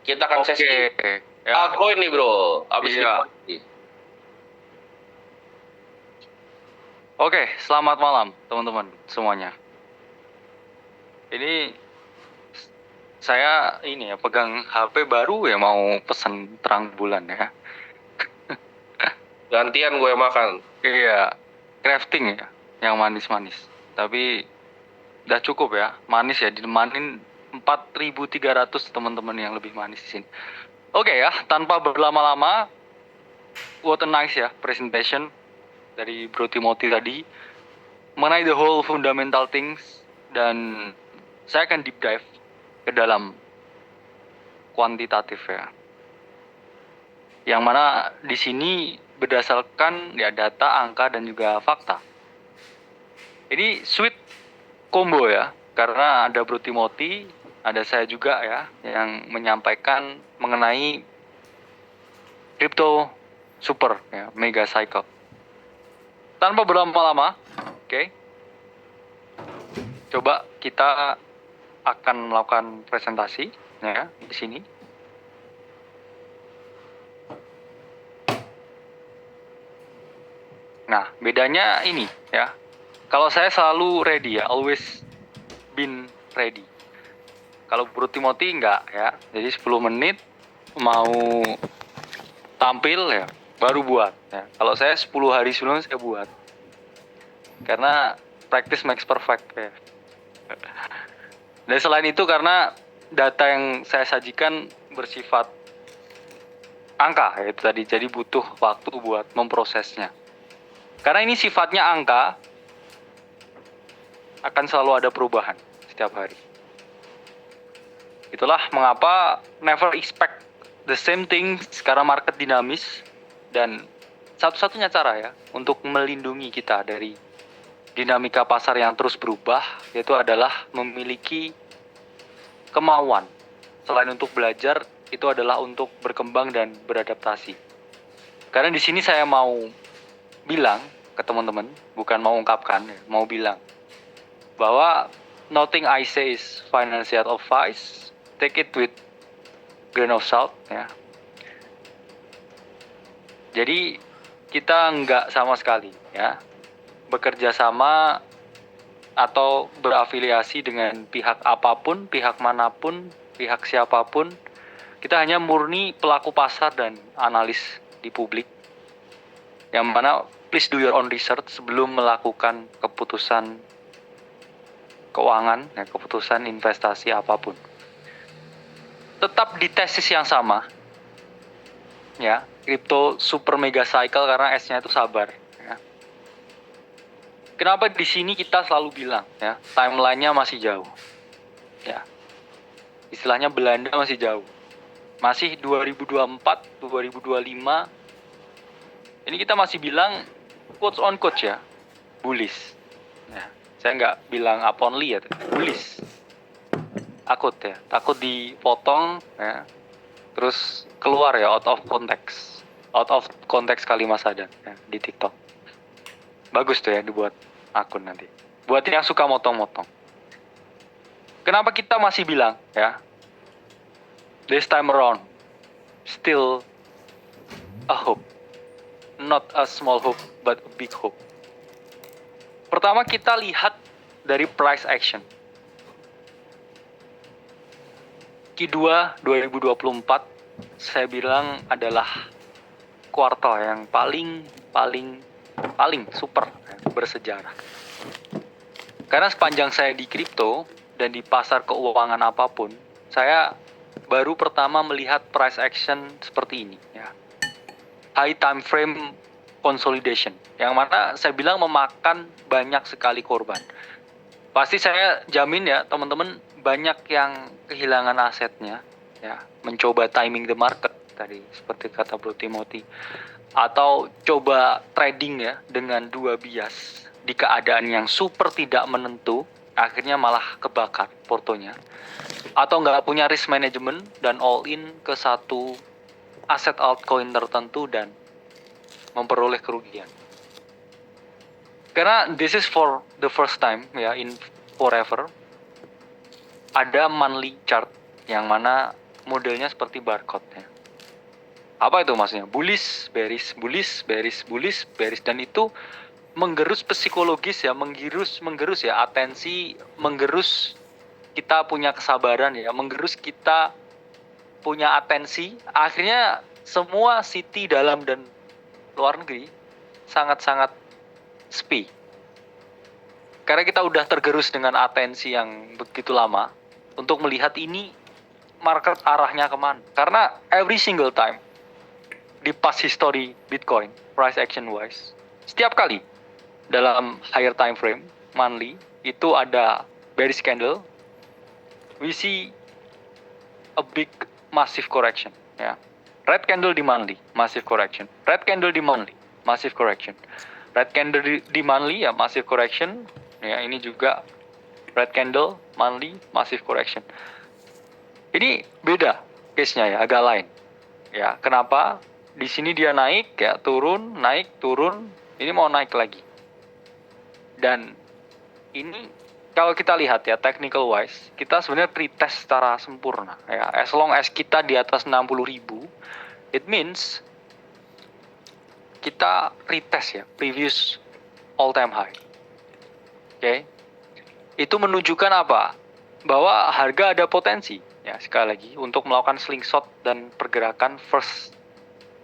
Kita akan sesi ya. Altcoin nih bro, abis Iya. ini. Oke, selamat malam teman-teman semuanya. Ini saya pegang HP baru ya, mau pesan terang bulan ya. Gantian gue makan. Iya, crafting ya, yang manis-manis. Tapi udah cukup ya, manis ya, ditemanin 4.300 teman-teman yang lebih manis di sini. Oke ya, tanpa berlama-lama, what a nice ya presentation dari Bro Timothy tadi mengenai the whole fundamental things Dan saya akan deep dive ke dalam kuantitatif ya. Yang mana di sini berdasarkan ya data, angka dan juga fakta. Ini sweet combo ya, karena ada Bro Timothy, ada saya juga ya yang menyampaikan mengenai crypto super ya, mega cycle. Tanpa berlama-lama, oke. Coba kita akan melakukan presentasi ya di sini. Nah, bedanya ini ya. Kalau saya selalu ready ya, always been ready. Kalau Bro Timothy enggak ya. Jadi 10 menit mau tampil ya, baru buat ya. Kalau saya 10 hari sebelumnya saya buat. Karena practice makes perfect ya. Dan selain itu karena data yang saya sajikan bersifat angka ya itu tadi. Jadi butuh waktu buat memprosesnya. Karena ini sifatnya angka, akan selalu ada perubahan setiap hari. Itulah mengapa never expect the same thing sekarang market dinamis, dan satu-satunya cara ya untuk melindungi kita dari dinamika pasar yang terus berubah yaitu adalah memiliki kemauan. Selain untuk belajar, itu adalah untuk berkembang dan beradaptasi. Karena di sini saya mau bilang ke teman-teman, bukan mau ungkapkan, mau bilang bahwa nothing I say is financial advice. Take it with grain of salt ya. Jadi kita nggak sama sekali ya bekerja sama atau berafiliasi dengan pihak apapun, pihak manapun, pihak siapapun. Kita hanya murni pelaku pasar dan analis di publik. Yang mana please do your own research sebelum melakukan keputusan keuangan, ya, keputusan investasi apapun. Tetap di tesis yang sama, ya, crypto super mega cycle karena S-nya itu sabar. Ya. Kenapa di sini kita selalu bilang, ya, timelinenya masih jauh, ya, istilahnya Belanda masih jauh, masih 2024, 2025. Ini kita masih bilang quotes on quotes ya, bullish. Ya, saya nggak bilang up only ya, bullish. Takut dipotong ya, terus keluar ya out of context kalimat Sadan ya, di TikTok. Bagus tuh ya dibuat akun nanti. Buat yang suka motong-motong. Kenapa kita masih bilang ya, this time around still a hope, not a small hope but a big hope. Pertama kita lihat dari price action. Q2 2024 saya bilang adalah kuartal yang paling super bersejarah. Karena sepanjang saya di kripto dan di pasar keuangan apapun, saya baru pertama melihat price action seperti ini ya. High time frame consolidation yang mana saya bilang memakan banyak sekali korban. Pasti saya jamin ya teman-teman banyak yang kehilangan asetnya ya, mencoba timing the market tadi seperti kata Bro Timothy, atau coba trading ya dengan dua bias di keadaan yang super tidak menentu, akhirnya malah kebakar portonya, atau nggak punya risk management dan all in ke satu aset altcoin tertentu dan memperoleh kerugian. Karena this is for the first time ya in forever ada monthly chart yang mana modelnya seperti barcode ya. Apa itu maksudnya? Bullish, bearish, bullish, bearish, bullish, bearish, dan itu menggerus psikologis ya, menggerus ya atensi, menggerus kita punya kesabaran ya, menggerus kita punya atensi. Akhirnya semua city dalam dan luar negeri sangat-sangat sepi. Karena kita udah tergerus dengan atensi yang begitu lama untuk melihat ini market arahnya kemana. Karena every single time di past history Bitcoin, price action wise, setiap kali dalam higher time frame, monthly, itu ada bearish candle, we see a big massive correction, ya. Red candle di monthly, massive correction. Red candle di monthly, massive correction. Red candle di monthly ya massive correction. Ya, ini juga red candle monthly massive correction. Ini beda case-nya ya, agak lain. Ya, kenapa? Di sini dia naik ya, turun, naik, turun. Ini mau naik lagi. Dan ini kalau kita lihat ya technical wise, kita sebenarnya retest secara sempurna ya. As long as kita di atas 60.000, it means kita retest ya previous all time high. Oke. Itu menunjukkan apa? Bahwa harga ada potensi ya, sekali lagi untuk melakukan slingshot dan pergerakan first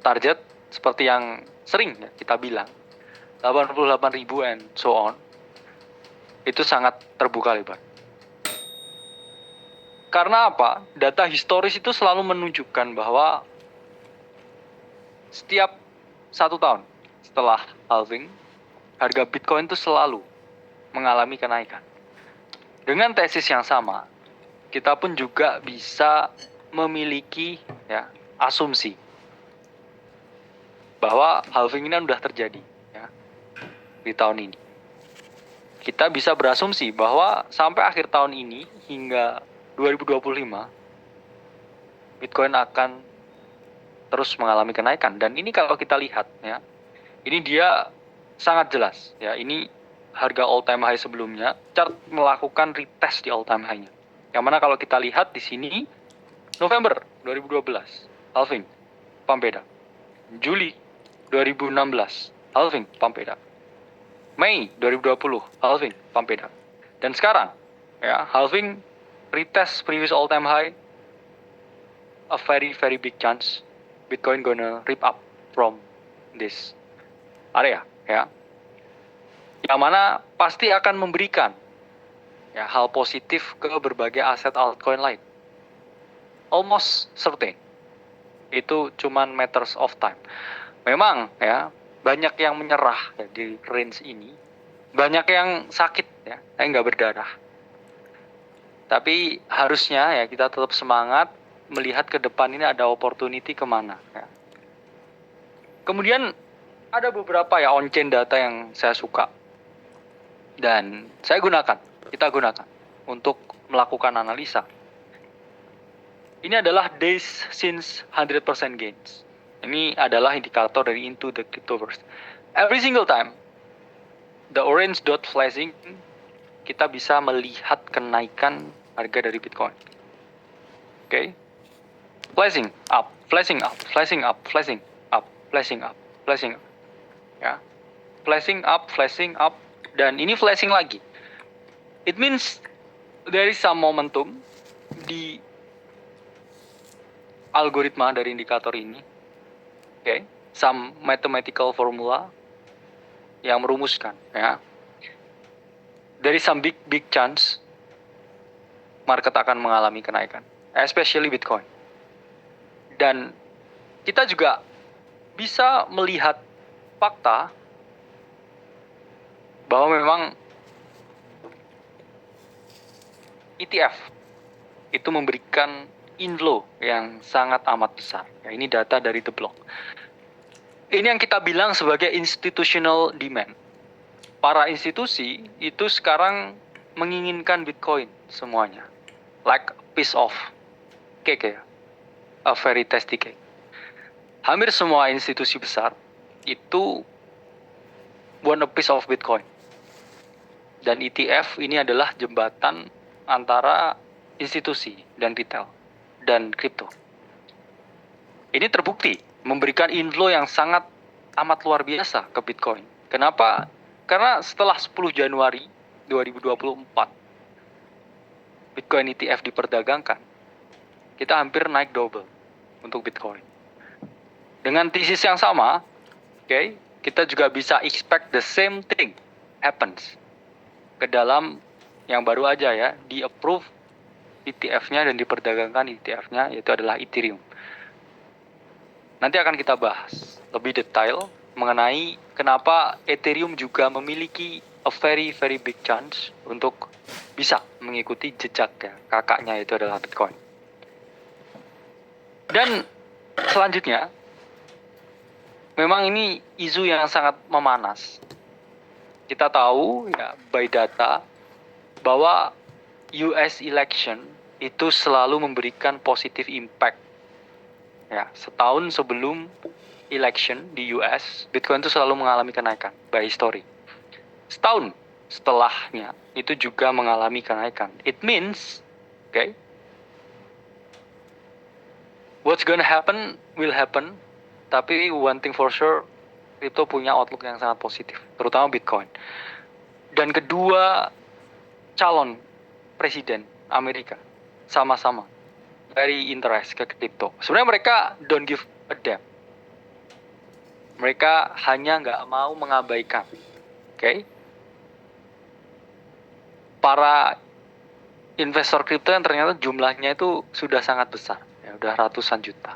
target seperti yang sering ya kita bilang 88.000 and so on. Itu sangat terbuka lebar. Karena apa? Data historis itu selalu menunjukkan bahwa setiap 1 tahun setelah halving, harga Bitcoin itu selalu mengalami kenaikan. Dengan tesis yang sama, kita pun juga bisa memiliki ya, asumsi bahwa halving ini sudah terjadi ya, di tahun ini. Kita bisa berasumsi bahwa sampai akhir tahun ini hingga 2025 Bitcoin akan terus mengalami kenaikan. Dan ini kalau kita lihat ya, ini dia sangat jelas ya, ini harga all time high sebelumnya, chart melakukan retest di all time high-nya. Yang mana kalau kita lihat di sini November 2012 halving, pump beda. Juli 2016 halving, pump beda. Mei 2020 halving, pump beda. Dan sekarang ya, halving retest previous all time high, a very very big chance Bitcoin gonna rip up from this area ya. Yang mana pasti akan memberikan ya hal positif ke berbagai aset altcoin lain. Almost certain. Itu cuman matters of time. Memang ya banyak yang menyerah ya, di range ini, banyak yang sakit ya, nggak berdarah. Tapi harusnya ya kita tetap semangat melihat ke depan ini ada opportunity kemana. Ya. Kemudian ada beberapa ya on-chain data yang saya suka dan kita gunakan untuk melakukan analisa. Ini adalah days since 100% gains. Ini adalah indikator dari Into the Cryptoverse. Every single time, the orange dot flashing, kita bisa melihat kenaikan harga dari Bitcoin. Oke. Flashing up, flashing up, flashing up, flashing up, flashing up, flashing up. Ya. Flashing up, dan ini flashing lagi. It means there is some momentum di algoritma dari indikator ini. Okay, some mathematical formula yang merumuskan ya. There is some big chance market akan mengalami kenaikan, especially Bitcoin. Dan kita juga bisa melihat fakta bahwa memang ETF itu memberikan inflow yang sangat amat besar. Ya, ini data dari The Block. Ini yang kita bilang sebagai institutional demand. Para institusi itu sekarang menginginkan Bitcoin semuanya. Like a piece of cake ya. A very tasty cake. Hampir semua institusi besar itu want a piece of Bitcoin. Dan ETF ini adalah jembatan antara institusi dan retail dan kripto. Ini terbukti memberikan inflow yang sangat amat luar biasa ke Bitcoin. Kenapa? Karena setelah 10 Januari 2024 Bitcoin ETF diperdagangkan, kita hampir naik double untuk Bitcoin. Dengan tesis yang sama, okay, kita juga bisa expect the same thing happens ke dalam yang baru aja ya, di approve ETF-nya dan diperdagangkan ETF-nya, yaitu adalah Ethereum. Nanti akan kita bahas lebih detail mengenai kenapa Ethereum juga memiliki a very very big chance untuk bisa mengikuti jejak ya kakaknya, itu adalah Bitcoin. Dan selanjutnya, memang ini isu yang sangat memanas. Kita tahu ya by data bahwa US election itu selalu memberikan positive impact. Ya, setahun sebelum election di US, Bitcoin itu selalu mengalami kenaikan by history. Setahun setelahnya itu juga mengalami kenaikan. It means, okay, what's gonna happen will happen. Tapi one thing for sure, crypto punya outlook yang sangat positif, terutama Bitcoin. Dan kedua calon presiden Amerika sama-sama very interest ke crypto. Sebenarnya mereka don't give a damn. Mereka hanya nggak mau mengabaikan, okay, para investor crypto yang ternyata jumlahnya itu sudah sangat besar, ya, udah ratusan juta.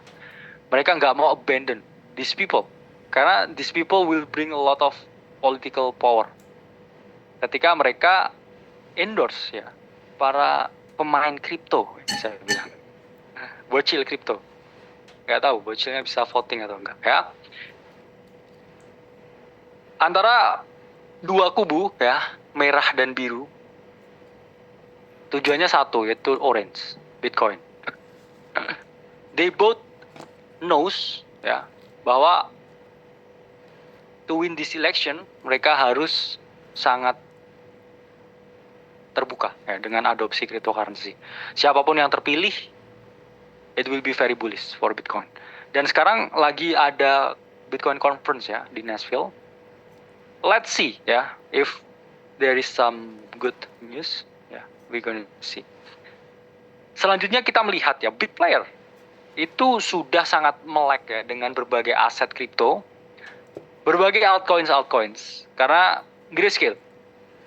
Mereka nggak mau abandon these people, karena these people will bring a lot of political power. Ketika mereka endorse ya para pemain kripto, saya bilang bocil kripto, nggak tahu bocilnya bisa voting atau enggak ya. Antara dua kubu ya, merah dan biru, tujuannya satu, yaitu orange, Bitcoin. They both knows ya bahwa to win this election mereka harus sangat terbuka ya dengan adopsi cryptocurrency. Siapapun yang terpilih, it will be very bullish for Bitcoin. Dan sekarang lagi ada Bitcoin conference ya di Nashville. Let's see ya if there is some good news ya, we gonna see. Selanjutnya kita melihat ya big player itu sudah sangat melek ya dengan berbagai aset kripto, berbagai altcoins karena Grayscale,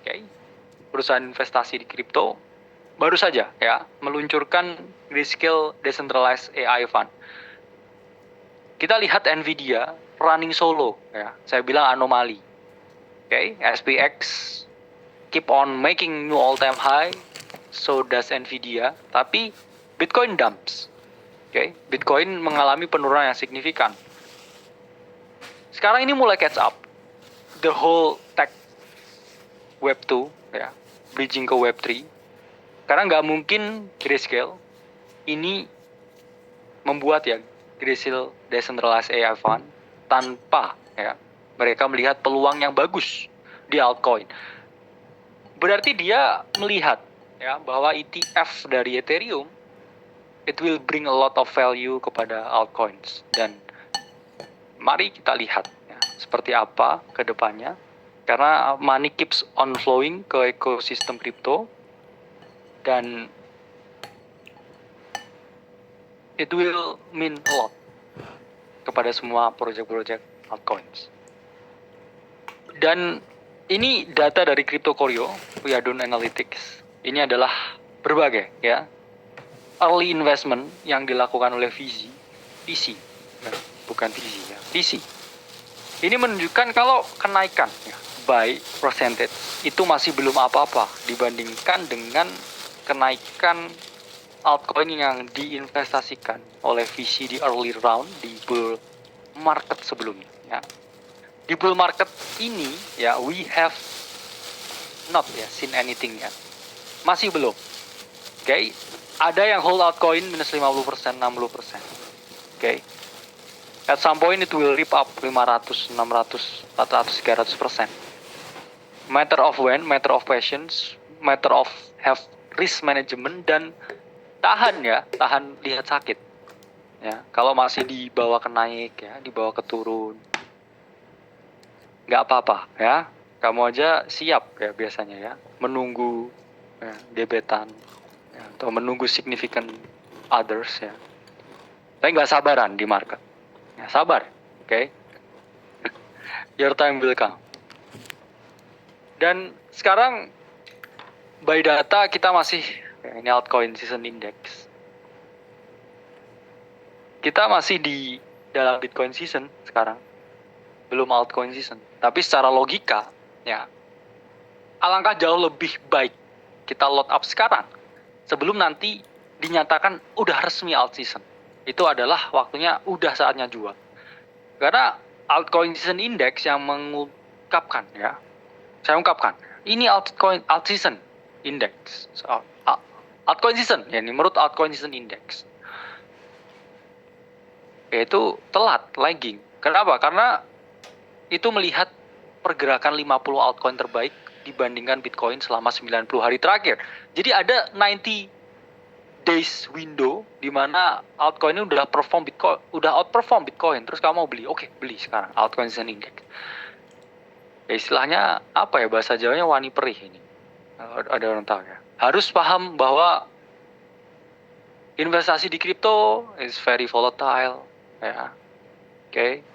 okay, perusahaan investasi di kripto baru saja ya meluncurkan Grayscale Decentralized AI Fund. Kita lihat Nvidia running solo ya, saya bilang anomali. Okay, SPX keep on making new all-time high, so does Nvidia. Tapi Bitcoin dumps. Okay, Bitcoin mengalami penurunan yang signifikan. Sekarang ini mulai catch up. The whole tech Web 2, ya, bridging ke Web 3. Karena nggak mungkin Grayscale ini membuat ya Grayscale Decentralized AI Fund tanpa ya mereka melihat peluang yang bagus di altcoin. Berarti dia melihat ya bahwa ETF dari Ethereum it will bring a lot of value kepada altcoins, dan mari kita lihat ya, seperti apa ke depannya, karena money keeps on flowing ke ekosistem kripto dan it will mean a lot kepada semua proyek-proyek altcoins. Dan ini data dari Crypto Corio, Yadon Analytics. Ini adalah berbagai ya early investment yang dilakukan oleh VC, bukan VC ya, VC. Ini menunjukkan kalau kenaikan ya, by percentage itu masih belum apa-apa dibandingkan dengan kenaikan altcoin yang diinvestasikan oleh VC di early round di bull market sebelumnya ya. Di bull market ini ya we have not ya seen anything ya. Masih belum. Oke. Okay. Ada yang hold altcoin minus 50%, 60%. Oke. Okay. At some point it will rip up 500, 600, 400, 300%. Matter of when, matter of patience, matter of have risk management, dan tahan ya, tahan lihat sakit. Ya, kalau masih dibawa ke naik ya, dibawa ke turun, nggak apa-apa ya. Kamu aja siap ya biasanya ya, menunggu ya, debetan ya, atau menunggu significant others ya. Tapi nggak sabaran di market. Ya, sabar, oke? Okay? Your time will come. Dan sekarang by data kita masih ya, ini altcoin season index. Kita masih di dalam Bitcoin season sekarang, belum altcoin season. Tapi secara logika, ya alangkah jauh lebih baik kita load up sekarang sebelum nanti dinyatakan udah resmi alt season. Itu adalah waktunya, udah saatnya jual. Karena altcoin season index yang mengungkapkan ya, saya ungkapkan, ini altcoin alt season index. So, altcoin season, ya ini menurut altcoin season index. Yaitu telat, lagging. Kenapa? Karena itu melihat pergerakan 50 altcoin terbaik dibandingkan Bitcoin selama 90 hari terakhir. Jadi ada 90 days window di mana altcoin ini udah perform Bitcoin, udah outperform Bitcoin, terus kamu mau beli, oke, beli sekarang altcoin season index. Ya istilahnya apa ya, bahasa Jawanya wani perih ini. Ada orang tahu ya. Harus paham bahwa investasi di kripto is very volatile, ya. Oke.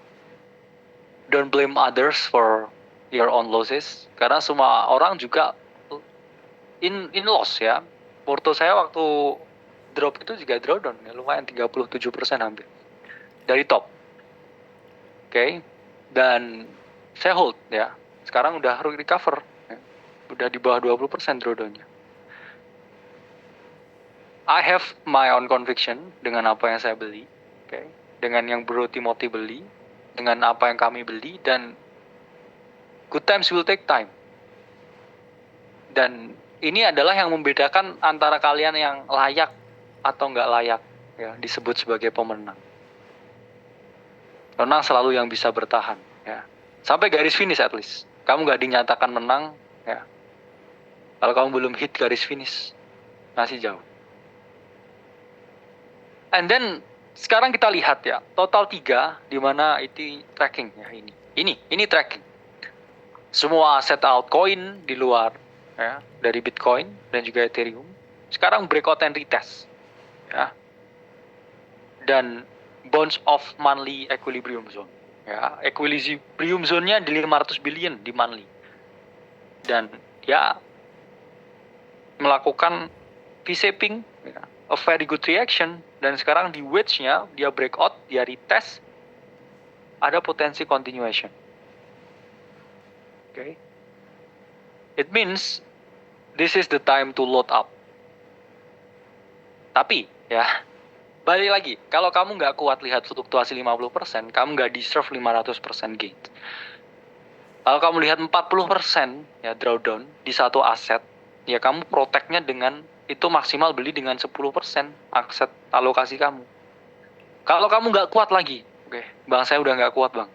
Don't blame others for your own losses, karena semua orang juga in loss ya. Porto saya waktu drop itu juga drawdown ya, lumayan 37% hampir dari top. Oke. Dan saya hold ya. Sekarang udah recover ya. Udah di bawah 20% drawdownnya. I have my own conviction dengan apa yang saya beli. Oke. Dengan yang Bro Timothy beli, dengan apa yang kami beli, dan good times will take time. Dan ini adalah yang membedakan antara kalian yang layak atau nggak layak ya disebut sebagai pemenang. Menang selalu yang bisa bertahan ya. Sampai garis finish at least. Kamu nggak dinyatakan menang ya. Kalau kamu belum hit garis finish, masih jauh. And then sekarang kita lihat ya, total 3 di mana itu tracking ya ini. Ini tracking. Semua aset altcoin di luar ya, dari Bitcoin dan juga Ethereum sekarang breakout and retest ya. Dan bounce off monthly equilibrium zone ya. Equilibrium zone-nya di 500 billion di monthly. Dan dia melakukan V-shaping ya, a very good reaction, dan sekarang di wedge-nya dia breakout, dia retest, ada potensi continuation. Okay. It means this is the time to load up. Tapi ya, balik lagi, kalau kamu nggak kuat lihat fluktuasi 50%, kamu nggak deserve 500% gain. Kalau kamu lihat 40% ya drawdown di satu aset, ya kamu protect-nya dengan itu maksimal beli dengan 10% aset alokasi kamu. Kalau kamu nggak kuat lagi, oke, bang saya udah nggak kuat bang.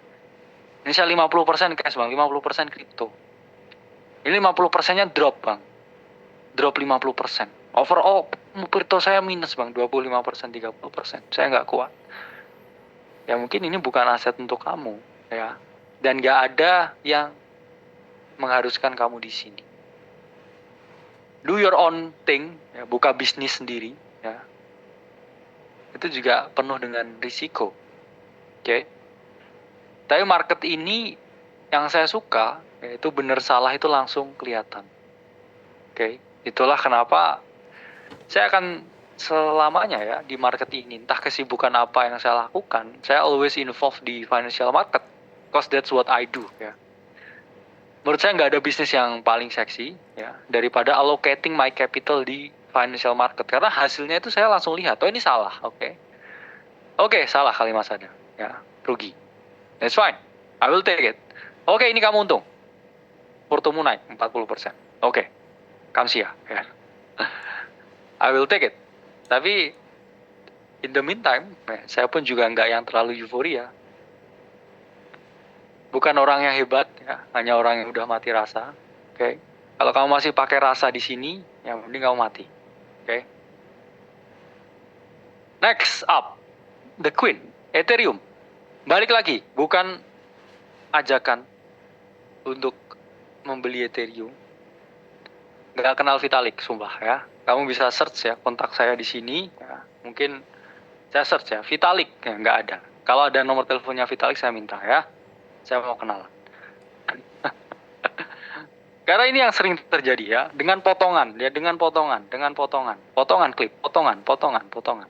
Ini saya 50% cash bang, 50% kripto. Ini 50%-nya drop bang. Drop 50%. Overall, kripto saya minus bang, 25%, 30%. Saya nggak kuat. Ya mungkin ini bukan aset untuk kamu, ya. Dan nggak ada yang mengharuskan kamu di sini. Do your own thing, ya, buka bisnis sendiri, ya. Itu juga penuh dengan risiko. Oke. Tapi market ini yang saya suka, yaitu benar salah itu langsung kelihatan. Oke. Itulah kenapa saya akan selamanya ya di market ini, entah kesibukan apa yang saya lakukan, saya always involved di financial market, because that's what I do ya. Menurut saya nggak ada bisnis yang paling seksi ya daripada allocating my capital di financial market, karena hasilnya itu saya langsung lihat, oh ini salah, oke, salah kali Mas Ada, ya rugi, that's fine, I will take it. Oke, ini kamu untung, portomu naik 40%, oke, kamsia ya. I will take it. Tapi in the meantime, saya pun juga nggak yang terlalu euforia. Bukan orang yang hebat, ya, hanya orang yang udah mati rasa. Oke. Kalau kamu masih pakai rasa di sini, yang penting kamu mati. Oke. Next up, the Queen, Ethereum. Balik lagi, bukan ajakan untuk membeli Ethereum. Nggak kenal Vitalik, sumpah ya. Kamu bisa search ya, kontak saya di sini. Ya. Mungkin saya search ya, Vitalik, ya nggak ada. Kalau ada nomor teleponnya Vitalik, saya minta ya. Saya mau kenalan. Karena ini yang sering terjadi ya, dengan potongan, potongan klip, potongan.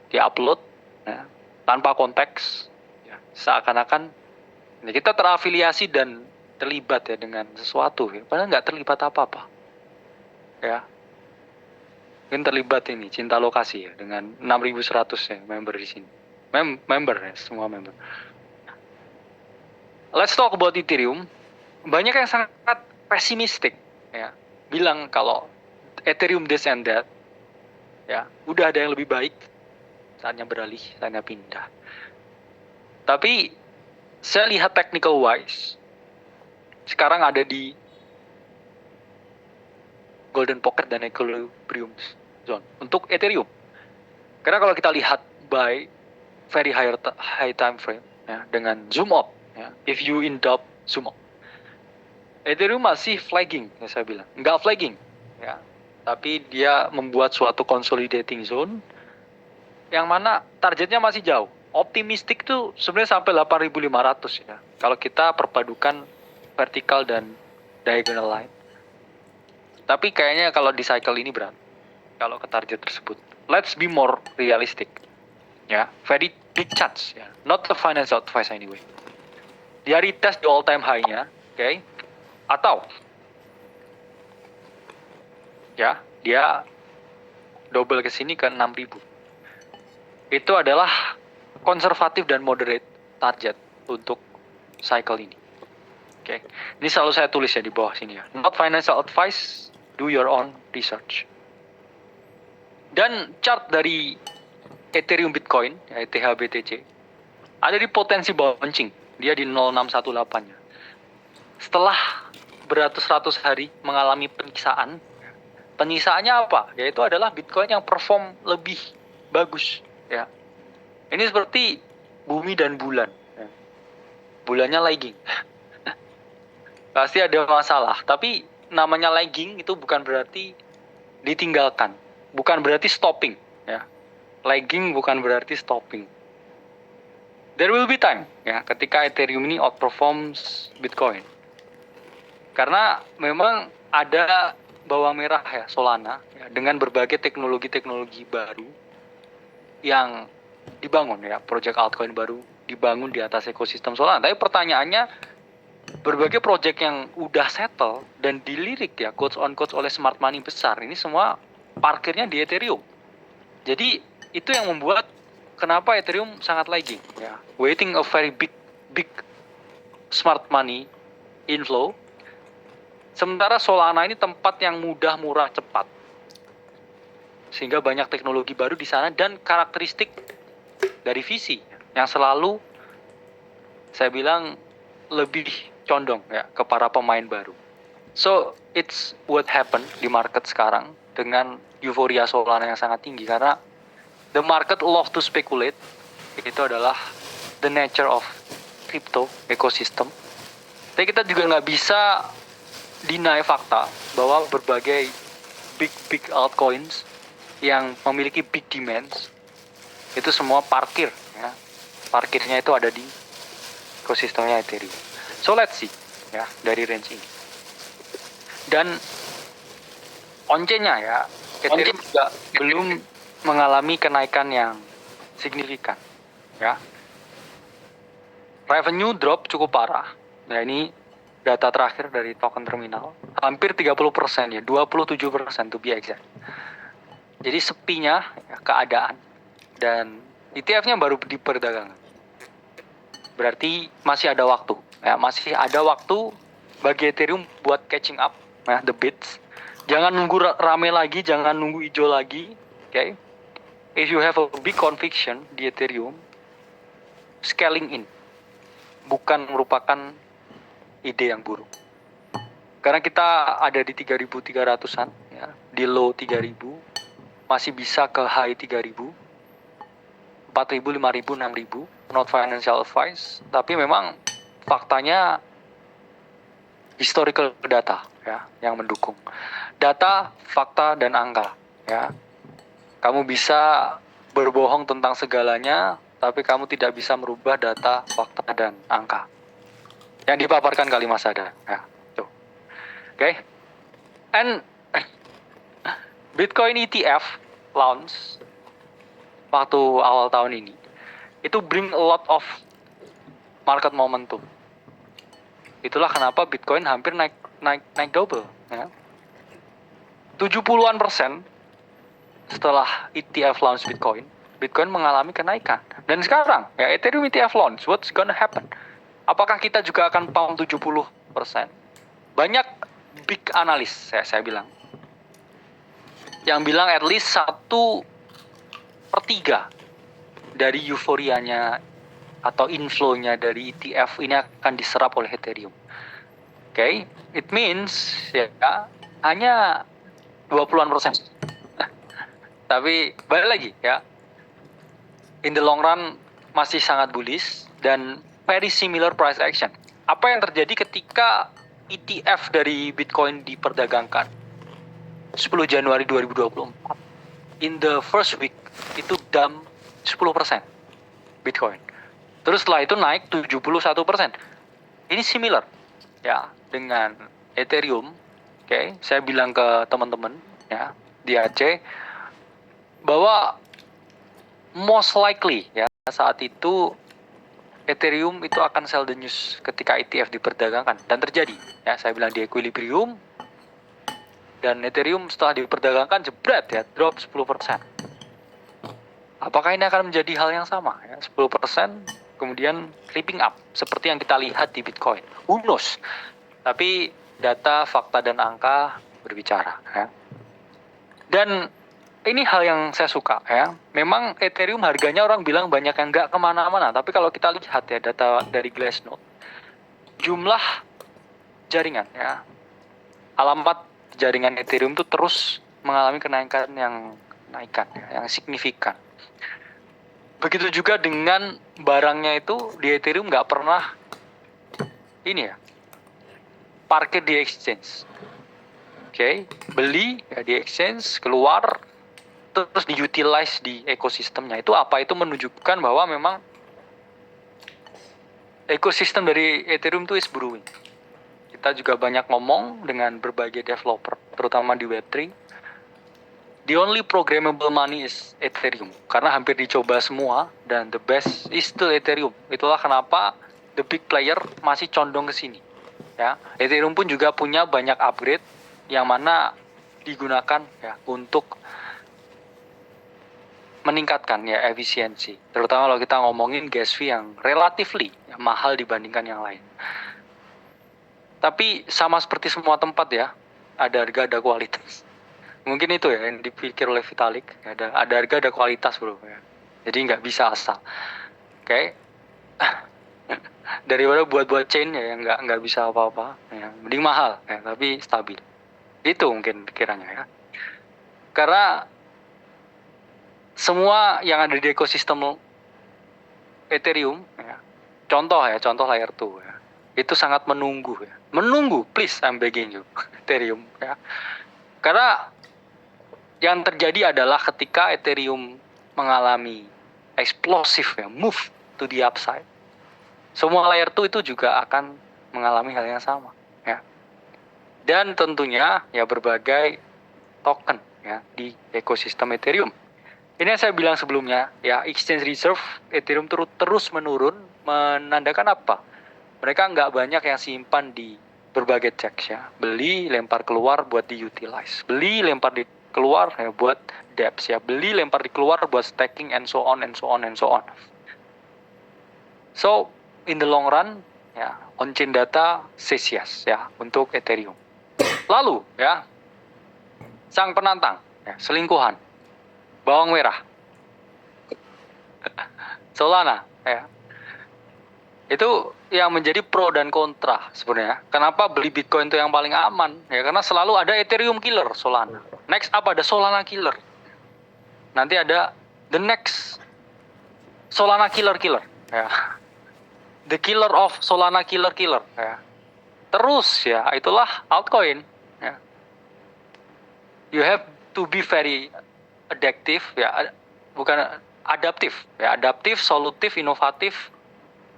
Di-upload ya, tanpa konteks, ya, seakan-akan ya, kita terafiliasi dan terlibat ya dengan sesuatu ya. Padahal nggak terlibat apa-apa. Ya. Mungkin terlibat ini cinta lokasi ya dengan 6.100 ya member di sini. Member ya, semua member. Let's talk about Ethereum. Banyak yang sangat pesimistik ya. Bilang kalau Ethereum this and that ya, udah ada yang lebih baik. Saatnya beralih, saatnya pindah. Tapi saya lihat technical wise sekarang ada di golden pocket dan equilibrium zone untuk Ethereum. Karena kalau kita lihat by very high time frame ya, dengan zoom out ya, if you in doubt zoom out, Ethereum masih flagging ya, saya bilang nggak flagging ya, tapi dia membuat suatu consolidating zone yang mana targetnya masih jauh. Optimistik tuh sebenarnya sampai 8.500 ya. Kalau kita perpadukan vertikal dan diagonal line. Tapi kayaknya kalau di cycle ini berat. Kalau ke target tersebut. Let's be more realistic. Ya, very big chance ya. Not the financial advice anyway. Dia retest di all time high-nya, oke? Atau ya, dia double ke sini ke 6.000. Itu adalah konservatif dan moderate target untuk cycle ini. Oke. Ini selalu saya tulis ya di bawah sini ya. Not financial advice, do your own research. Dan chart dari Ethereum Bitcoin, ya, ETH-BTC, ada di potensi bouncing. Dia di 0.618-nya. Setelah beratus-ratus hari mengalami penyiksaan, penyisaannya apa? Yaitu adalah Bitcoin yang perform lebih bagus. Ya. Ini seperti bumi dan bulan. Ya. Bulannya lagging. Pasti ada masalah. Tapi namanya lagging itu bukan berarti ditinggalkan. Bukan berarti stopping. Ya. Lagging bukan berarti stopping. There will be time ya ketika Ethereum ini outperforms Bitcoin. Karena memang ada bawang merah ya Solana ya, dengan berbagai teknologi-teknologi baru yang dibangun ya, project altcoin baru dibangun di atas ekosistem Solana. Tapi pertanyaannya, berbagai project yang udah settle dan dilirik ya quotes on quotes oleh smart money besar ini semua parkirnya di Ethereum. Jadi itu yang membuat kenapa Ethereum sangat lagging ya, waiting a very big smart money inflow. Sementara Solana ini tempat yang mudah, murah, cepat. Sehingga banyak teknologi baru di sana dan karakteristik dari visi yang selalu saya bilang lebih condong ya ke para pemain baru. So, it's what happened di market sekarang dengan euforia Solana yang sangat tinggi karena the market love to speculate. Itu adalah the nature of crypto ecosystem. Tapi kita juga nggak bisa deny fakta bahwa berbagai big altcoins yang memiliki big demands itu semua parkir ya. Parkirnya itu ada di ekosistemnya Ethereum. So let's see ya dari range ini. Dan once-nya ya Ethereum juga belum mengalami kenaikan yang signifikan ya. Revenue drop cukup parah. Nah ini data terakhir dari token terminal, hampir 30% ya, 27% to be exact. Jadi sepinya ya, keadaan dan ETF-nya baru diperdagangkan. Berarti masih ada waktu. Ya, masih ada waktu bagi Ethereum buat catching up, ya, the bids. Jangan nunggu rame lagi, jangan nunggu hijau lagi, okay? If you have a big conviction di Ethereum, scaling in bukan merupakan ide yang buruk. Karena kita ada di 3.300-an ya, di low 3.000, masih bisa ke high 3.000, 4.000, 5.000, 6.000, not financial advice, tapi memang faktanya historical data ya yang mendukung. Data, fakta dan angka ya. Kamu bisa berbohong tentang segalanya, tapi kamu tidak bisa merubah data, fakta dan angka yang dipaparkan Khalil Sadar. Ya, tuh. Oke. And Bitcoin ETF launch waktu awal tahun ini itu bring a lot of market momentum. Itulah kenapa Bitcoin hampir naik double, ya. 70-an% setelah ETF launch Bitcoin mengalami kenaikan. Dan sekarang, ya, Ethereum ETF launch, what's gonna happen? Apakah kita juga akan pump 70%? Banyak big analis, saya bilang, yang bilang at least 1/3 dari euforianya atau inflow-nya dari ETF ini akan diserap oleh Ethereum. Oke, it means ya hanya 20-an%. Tapi balik lagi ya, in the long run masih sangat bullish dan very similar price action. Apa yang terjadi ketika ETF dari Bitcoin diperdagangkan 10 Januari 2024? In the first week itu dump 10% Bitcoin. Terus setelah itu naik 71%. Ini similar ya dengan Ethereum. Oke, saya bilang ke teman-teman ya di Aceh bahwa most likely ya saat itu Ethereum itu akan sell the news ketika ETF diperdagangkan, dan terjadi ya. Saya bilang di equilibrium, dan Ethereum setelah diperdagangkan jebret ya, drop 10%. Apakah ini akan menjadi hal yang sama ya, 10% kemudian creeping up seperti yang kita lihat di Bitcoin? Who knows? Tapi data, fakta, dan angka berbicara ya. Dan ini hal yang saya suka ya. Memang Ethereum harganya orang bilang banyak yang nggak kemana-mana. Tapi kalau kita lihat ya data dari Glassnode, jumlah jaringan ya, alamat jaringan Ethereum itu terus mengalami kenaikan yang yang signifikan. Begitu juga dengan barangnya itu di Ethereum nggak pernah ini ya, parkir di exchange. Oke, beli ya di exchange, keluar, terus diutilize di ekosistemnya. Itu apa? Itu menunjukkan bahwa memang ekosistem dari Ethereum itu is brewing. Kita juga banyak ngomong dengan berbagai developer, terutama di Web3. The only programmable money is Ethereum, karena hampir dicoba semua, dan the best is still Ethereum. Itulah kenapa the big player masih condong ke sini. Ya, Ethereum pun juga punya banyak upgrade yang mana digunakan ya untuk meningkatkan ya efisiensi, terutama kalau kita ngomongin gas fee yang relatively ya, mahal dibandingkan yang lain. Tapi sama seperti semua tempat ya, ada harga ada kualitas. Mungkin itu ya yang dipikir oleh Vitalik, ada harga ada kualitas bro ya. Jadi nggak bisa asal. Oke. Daripada buat chain ya yang nggak bisa apa-apa, ya, mending mahal ya tapi stabil. Itu mungkin pikirannya ya. Karena semua yang ada di ekosistem Ethereum ya, contoh layer 2 ya, itu sangat menunggu, please I'm begging you Ethereum ya. Karena yang terjadi adalah ketika Ethereum mengalami eksplosif ya, move to the upside, semua layer 2 itu juga akan mengalami hal yang sama ya. Dan tentunya ya berbagai token ya di ekosistem Ethereum. Ini yang saya bilang sebelumnya ya, exchange reserve Ethereum terus menurun, menandakan apa? Mereka nggak banyak yang simpan di berbagai checks ya. Beli, lempar keluar buat di-utilize. Beli, lempar keluar ya buat dApps ya. Beli, lempar keluar buat staking and so on. So, in the long run ya, on-chain data says yes ya untuk Ethereum. Lalu ya, sang penantang ya, selingkuhan, bawang merah, Solana ya. Itu yang menjadi pro dan kontra sebenarnya. Kenapa beli Bitcoin itu yang paling aman? Ya karena selalu ada Ethereum killer Solana. Next apa? Ada Solana killer. Nanti ada the next Solana killer ya. The killer of Solana killer ya. Terus ya, itulah altcoin ya. You have to be very adaptive ya, bukan adaptif ya, solutif, inovatif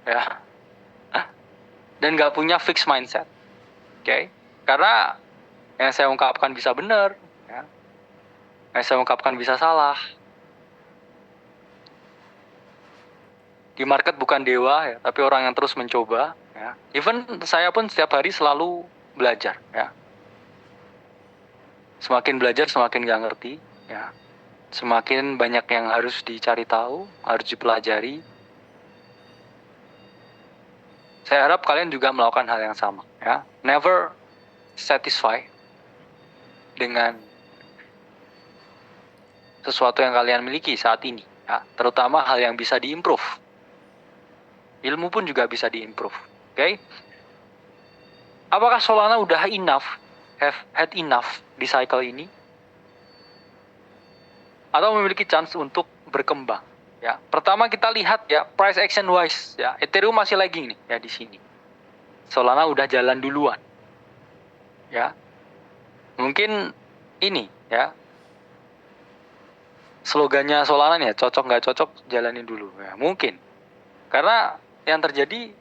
ya, dan nggak punya fixed mindset. Oke. Karena yang saya ungkapkan bisa benar ya, yang saya ungkapkan bisa salah. Di market bukan dewa ya, tapi orang yang terus mencoba Ya. Even saya pun setiap hari selalu belajar. Ya. Semakin belajar semakin nggak ngerti. Ya. Semakin banyak yang harus dicari tahu, harus dipelajari. Saya harap kalian juga melakukan hal yang sama. Ya. Never satisfy dengan sesuatu yang kalian miliki saat ini. Ya. Terutama hal yang bisa diimprove. Ilmu pun juga bisa diimprove. Oke? Apakah Solana udah have had enough di cycle ini? Atau memiliki chance untuk berkembang? Ya, pertama kita lihat ya price action wise ya, Ethereum masih lagging nih ya di sini. Solana udah jalan duluan. Ya. Mungkin ini ya. Slogannya Solana nih ya, cocok nggak cocok jalanin dulu ya, mungkin. Karena yang terjadi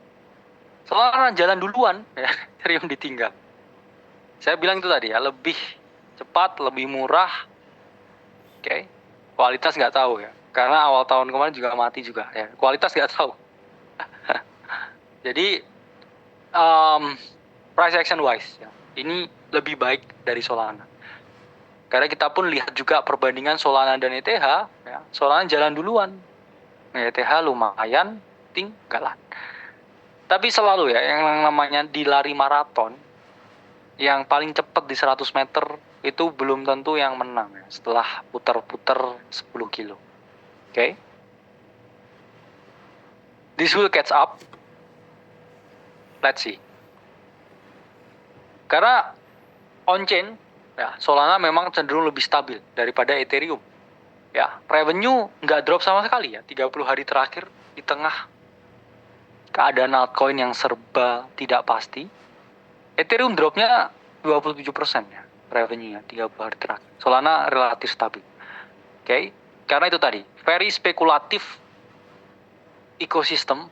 Solana jalan duluan ya, Ethereum ditinggal. Saya bilang itu tadi ya, lebih cepat, lebih murah. Oke. Kualitas nggak tahu ya. Karena awal tahun kemarin juga mati juga ya. Kualitas nggak tahu. Jadi price action wise ya, ini lebih baik dari Solana. Karena kita pun lihat juga perbandingan Solana dan ETH ya. Solana jalan duluan. ETH lumayan tinggalan. Tapi selalu ya yang namanya di lari maraton, yang paling cepat di 100 meter itu belum tentu yang menang ya, setelah putar-putar 10 kilo. Oke. This will catch up. Let's see. Karena on-chain, ya, Solana memang cenderung lebih stabil daripada Ethereum. Ya, revenue nggak drop sama sekali ya, 30 hari terakhir di tengah keadaan altcoin yang serba tidak pasti. Ethereum dropnya 27% ya, revenue-nya 30 hari terakhir. Solana relatif stabil. Oke, karena itu tadi, very spekulatif ekosistem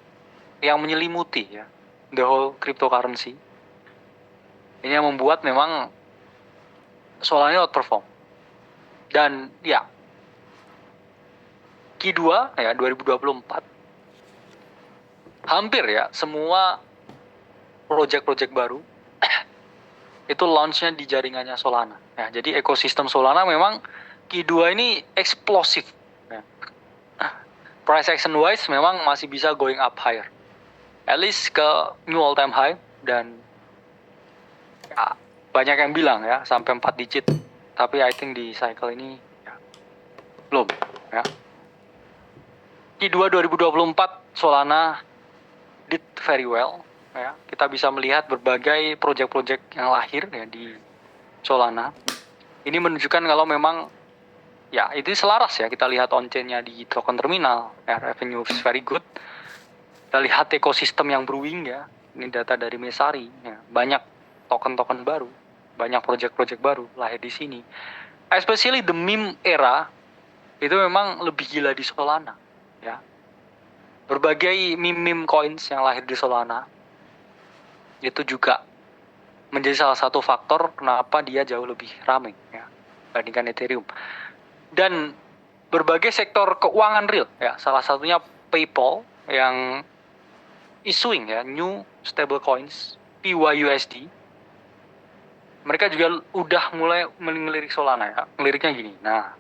yang menyelimuti ya, the whole cryptocurrency. Ini yang membuat memang Solana outperform. Dan ya, Q2 ya 2024 hampir ya semua project-project baru itu launch-nya di jaringannya Solana. Ya, jadi ekosistem Solana memang Q2 ini eksplosif. Ya. Price action wise memang masih bisa going up higher. At least ke new all time high, dan ya, banyak yang bilang ya sampai 4 digit. Tapi I think di cycle ini ya, belum ya. Q2 2024 Solana did very well ya. Kita bisa melihat berbagai project-project yang lahir ya di Solana. Ini menunjukkan kalau memang ya itu selaras ya, kita lihat on-chain-nya di token terminal ya, revenue is very good. Kita lihat ekosistem yang brewing ya. Ini data dari Messari ya. Banyak token-token baru, banyak project-project baru lahir di sini. Especially the meme era itu memang lebih gila di Solana ya. Berbagai meme coins yang lahir di Solana itu juga menjadi salah satu faktor kenapa dia jauh lebih ramai ya dibandingkan Ethereum. Dan berbagai sektor keuangan real ya, salah satunya PayPal yang issuing ya new stable coins PYUSD. Mereka juga udah mulai melirik Solana ya. Meliriknya gini. Nah,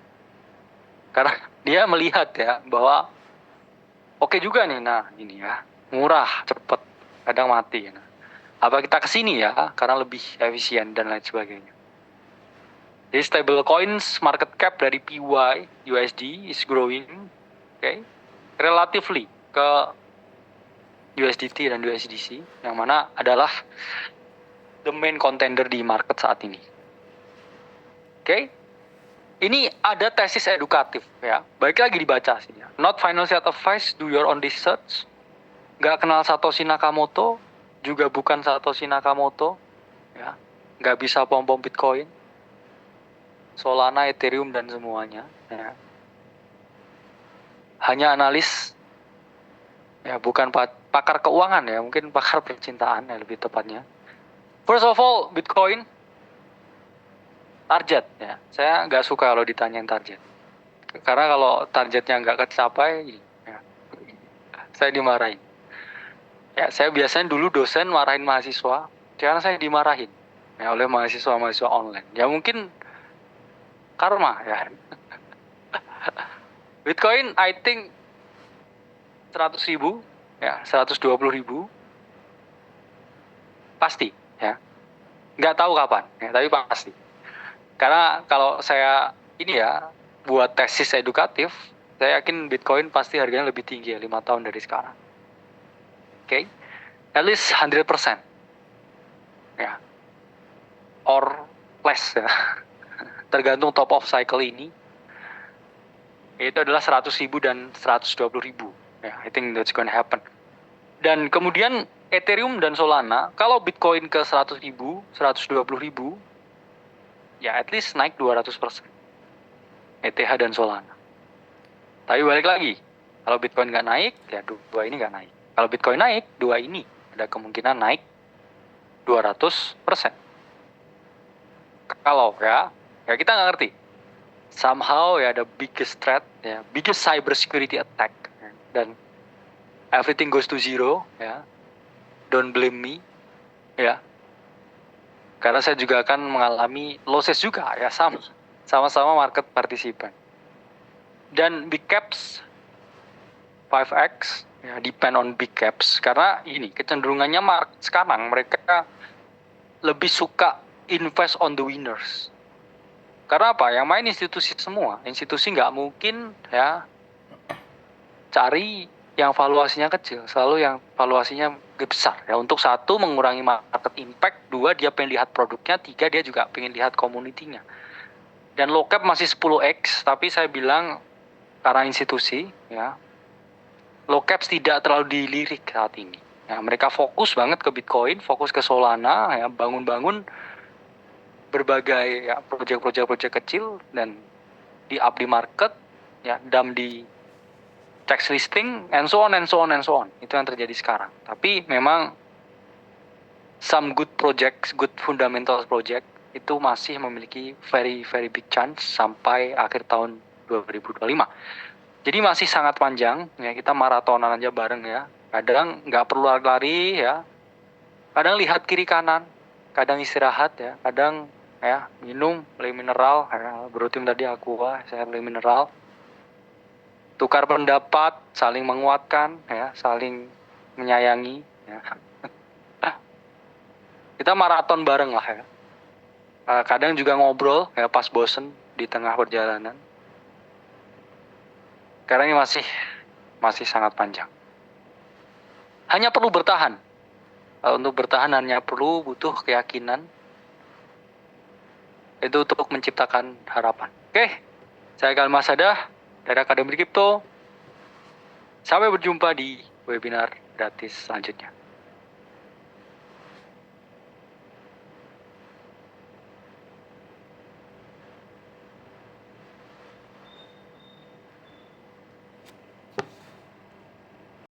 karena dia melihat ya bahwa oke juga nih, nah gini ya, murah, cepet, kadang mati. Nah, apa kita kesini ya, karena lebih efisien dan lain sebagainya. Jadi stable coins market cap dari PYUSD is growing, okay, relatively ke USDT dan USDC, yang mana adalah the main contender di market saat ini. Okay. Ini ada tesis edukatif ya. Baik lagi dibaca sih ya. Not financial advice, do your own research. Gak kenal Satoshi Nakamoto, juga bukan Satoshi Nakamoto ya. Gak bisa pom-pom Bitcoin, Solana, Ethereum dan semuanya ya. Hanya analis ya, bukan pakar keuangan ya, mungkin pakar percintaan ya lebih tepatnya. First of all, Bitcoin target ya. Saya nggak suka kalau ditanyain target. Karena kalau targetnya nggak kecapai, ya, saya dimarahin. Ya, saya biasanya dulu dosen marahin mahasiswa, karena saya dimarahin ya oleh mahasiswa online. Ya mungkin karma ya. Bitcoin I think 100.000 ya, 120.000 pasti ya. Nggak tahu kapan ya, tapi pasti. Karena kalau saya ini ya buat tesis edukatif, saya yakin Bitcoin pasti harganya lebih tinggi ya 5 tahun dari sekarang. Oke. At least 100% ya, or less ya. Tergantung top of cycle ini. Itu adalah 100.000 dan 120.000 ya. I think that's gonna happen. Dan kemudian Ethereum dan Solana, kalau Bitcoin ke 100.000, 120.000, ya at least naik 200%. ETH dan Solana. Tapi balik lagi, kalau Bitcoin nggak naik, ya dua ini nggak naik. Kalau Bitcoin naik, dua ini ada kemungkinan naik 200%. Kalau ya kita nggak ngerti. Somehow ya the biggest threat, ya biggest cyber security attack, ya, dan everything goes to zero, ya. Don't blame me, ya. Karena saya juga akan mengalami losses juga, ya sama-sama market participant. Dan big caps 5x ya, depend on big caps, karena ini kecenderungannya sekarang mereka lebih suka invest on the winners. Karena apa? Yang main institusi semua. Institusi nggak mungkin ya cari yang valuasinya kecil, selalu yang valuasinya besar ya. Untuk satu, mengurangi market impact, dua, dia pengen lihat produknya, tiga, dia juga pengen lihat community-nya. Dan low cap masih 10x, tapi saya bilang karena institusi ya, low caps tidak terlalu dilirik saat ini. Ya, mereka fokus banget ke Bitcoin, fokus ke Solana, ya, bangun-bangun berbagai ya, proyek-proyek kecil dan di up di market, ya, dump di tax listing, and so on. Itu yang terjadi sekarang. Tapi memang some good projects, good fundamental project itu masih memiliki very very big chance sampai akhir tahun 2025. Jadi masih sangat panjang, ya kita maratonan aja bareng ya. Kadang nggak perlu lari ya, kadang lihat kiri kanan, kadang istirahat ya, kadang ya minum, beli mineral, ya, bro tim tadi aqua, saya beli mineral. Tukar pendapat, saling menguatkan, ya, saling menyayangi. Ya. Kita maraton bareng lah ya. Kadang juga ngobrol, ya pas bosen di tengah perjalanan. Karena ini masih sangat panjang. Hanya perlu bertahan. Untuk bertahan hanya butuh keyakinan. Itu untuk menciptakan harapan. Oke, saya Kalma Sadah dari Akademi Kripto. Sampai berjumpa di webinar gratis selanjutnya.